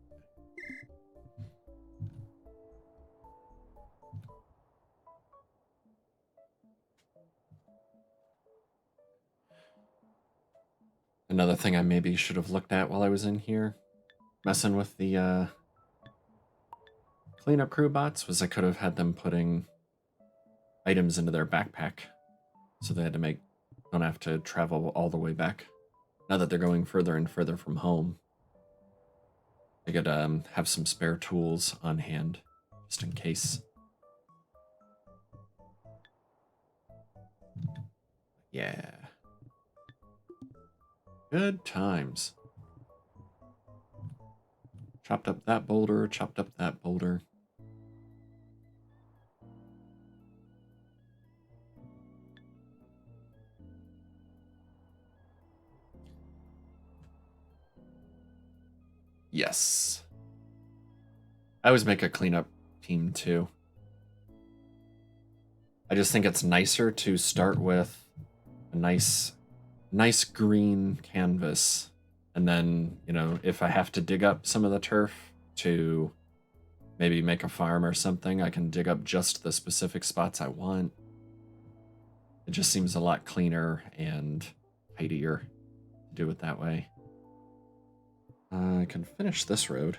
S1: Another thing I maybe should have looked at while I was in here, messing with the cleanup crew bots, was I could have had them putting items into their backpack So they had to don't have to travel all the way back. Now that they're going further and further from home, they could have some spare tools on hand, just in case. Yeah. Good times. Chopped up that boulder, chopped up that boulder. Yes. I always make a cleanup team too. I just think it's nicer to start with a nice green canvas. And then, if I have to dig up some of the turf to maybe make a farm or something, I can dig up just the specific spots I want. It just seems a lot cleaner and tidier to do it that way. I can finish this road.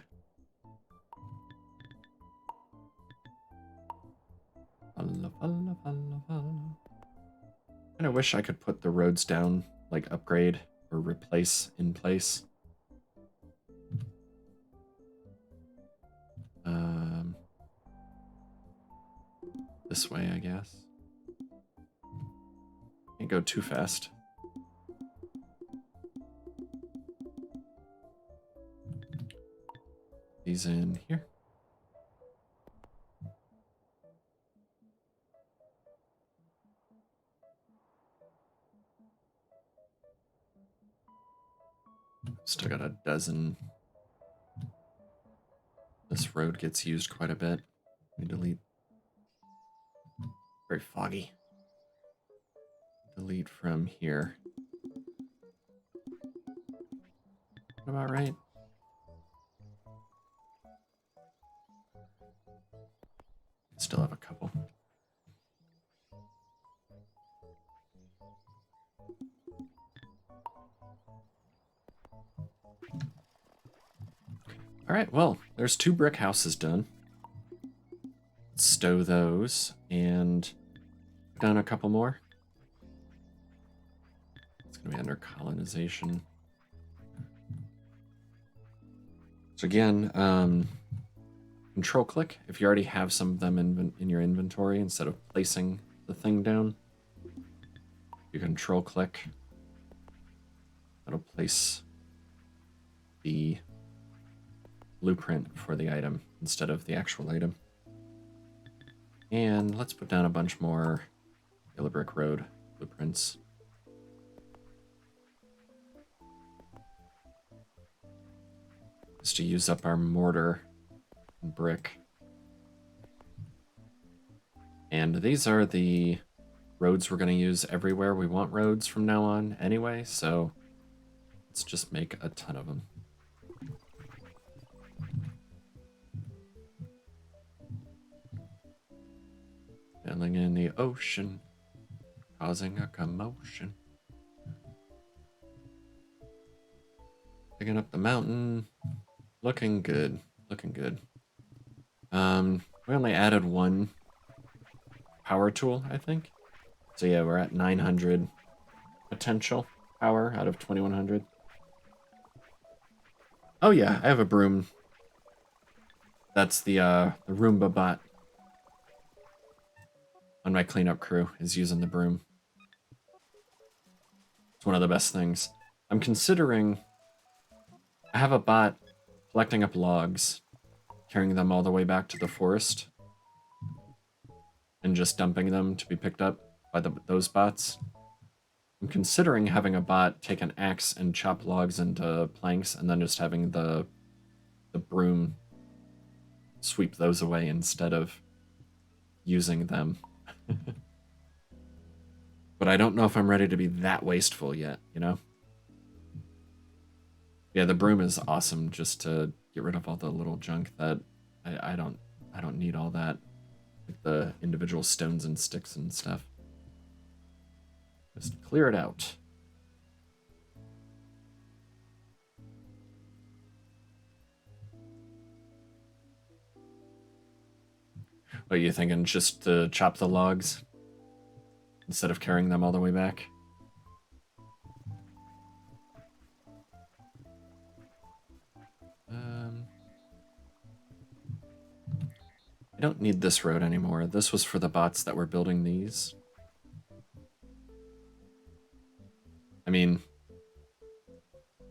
S1: And I wish I could put the roads down, like upgrade or replace in place. This way, I guess. Can't go too fast. These in here. Still got a dozen. This road gets used quite a bit. Let me delete. Very foggy. Delete from here. What about right? Still have a couple. All right, well, there's 2 brick houses done. Let's stow those and put down a couple more. It's going to be under colonization. So again, control click if you already have some of them in your inventory instead of placing the thing down. You control click. That'll place the blueprint for the item instead of the actual item. And let's put down a bunch more Yellow Brick Road blueprints. Just to use up our mortar and brick. And these are the roads we're going to use everywhere. We want roads from now on anyway, so let's just make a ton of them. Sailing in the ocean, causing a commotion. Picking up the mountain. Looking good. Looking good. We only added 1 power tool, I think. So yeah, we're at 900 potential power out of 2100. Oh yeah, I have a broom. That's the Roomba bot on my cleanup crew is using the broom. It's one of the best things. I'm considering... I have a bot collecting up logs, carrying them all the way back to the forest, and just dumping them to be picked up by those bots. I'm considering having a bot take an axe and chop logs into planks, and then just having the broom sweep those away instead of using them. But I don't know if I'm ready to be that wasteful yet, you know? Yeah, the broom is awesome just to get rid of all the little junk that I don't need all that. Like the individual stones and sticks and stuff. Just clear it out. What are you thinking? Just to chop the logs? instead of carrying them all the way back. I don't need this road anymore. This was for the bots that were building these. I mean,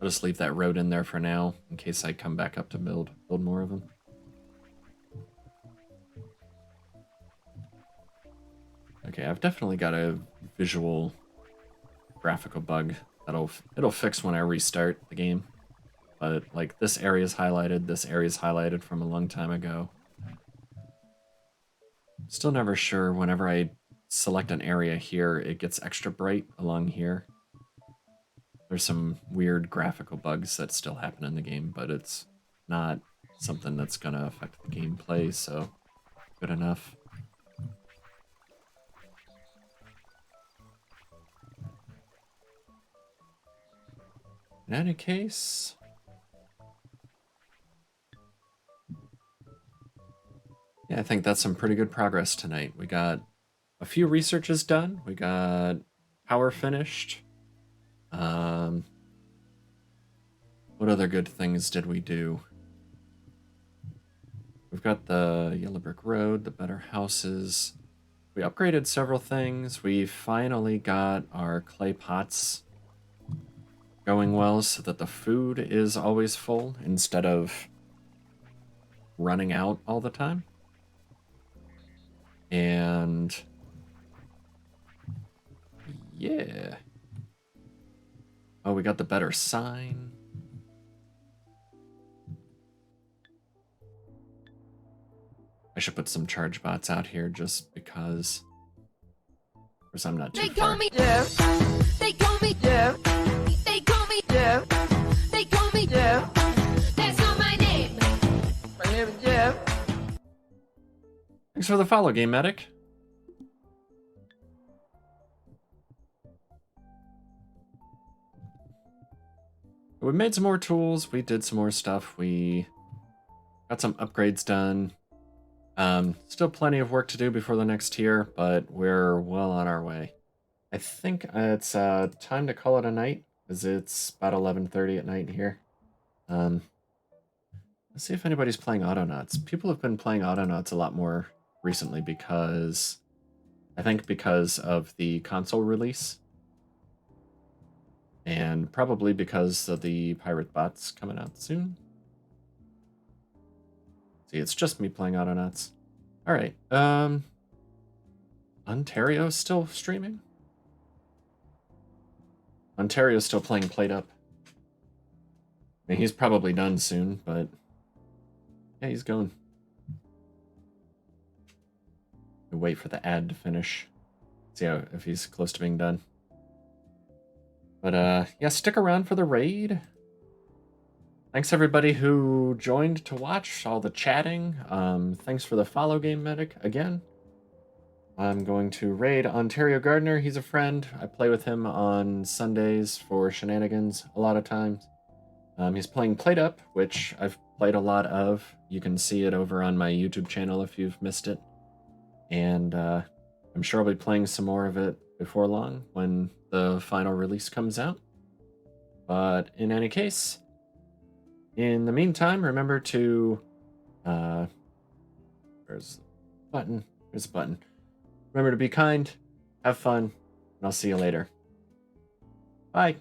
S1: I'll just leave that road in there for now in case I come back up to build more of them. Okay, I've definitely got a visual graphical bug it'll fix when I restart the game. But like this area is highlighted from a long time ago. Still never sure whenever I select an area here, it gets extra bright along here. There's some weird graphical bugs that still happen in the game, but it's not something that's gonna affect the gameplay, so good enough. In any case, yeah, I think that's some pretty good progress tonight. We got a few researches done. We got power finished. What other good things did we do? We've got the yellow brick road, the better houses. We upgraded several things. We finally got our clay pots going well so that the food is always full instead of running out all the time. And yeah. Oh, we got the better sign. I should put some charge bots out here just because. Of course, I'm not too far.
S3: They call me Jeff. They call me Jeff. They call me Jeff. They call me Jeff. That's not my name. My name is Jeff.
S1: Thanks for the follow, Game Medic. We made some more tools. We did some more stuff. We got some upgrades done. Still plenty of work to do before the next tier, but we're well on our way. I think it's time to call it a night, as it's about 11:30 at night here. Let's see if anybody's playing Autonauts. People have been playing Autonauts a lot more recently because of the console release. And probably because of the pirate bots coming out soon. See, it's just me playing Autonauts. All right. Ontario's still streaming? Ontario's still playing Played Up. I mean, he's probably done soon, but yeah, he's going. We'll wait for the ad to finish. See if he's close to being done. But yeah, stick around for the raid. Thanks everybody who joined to watch all the chatting. Thanks for the follow, Game Medic, again. I'm going to raid Ontario Gardner. He's a friend. I play with him on Sundays for shenanigans a lot of times. He's playing Played Up, which I've played a lot of. You can see it over on my YouTube channel if you've missed it. And I'm sure I'll be playing some more of it before long when the final release comes out. But in any case, in the meantime, remember to where's the button? There's a button. Remember to be kind, have fun, and I'll see you later. Bye.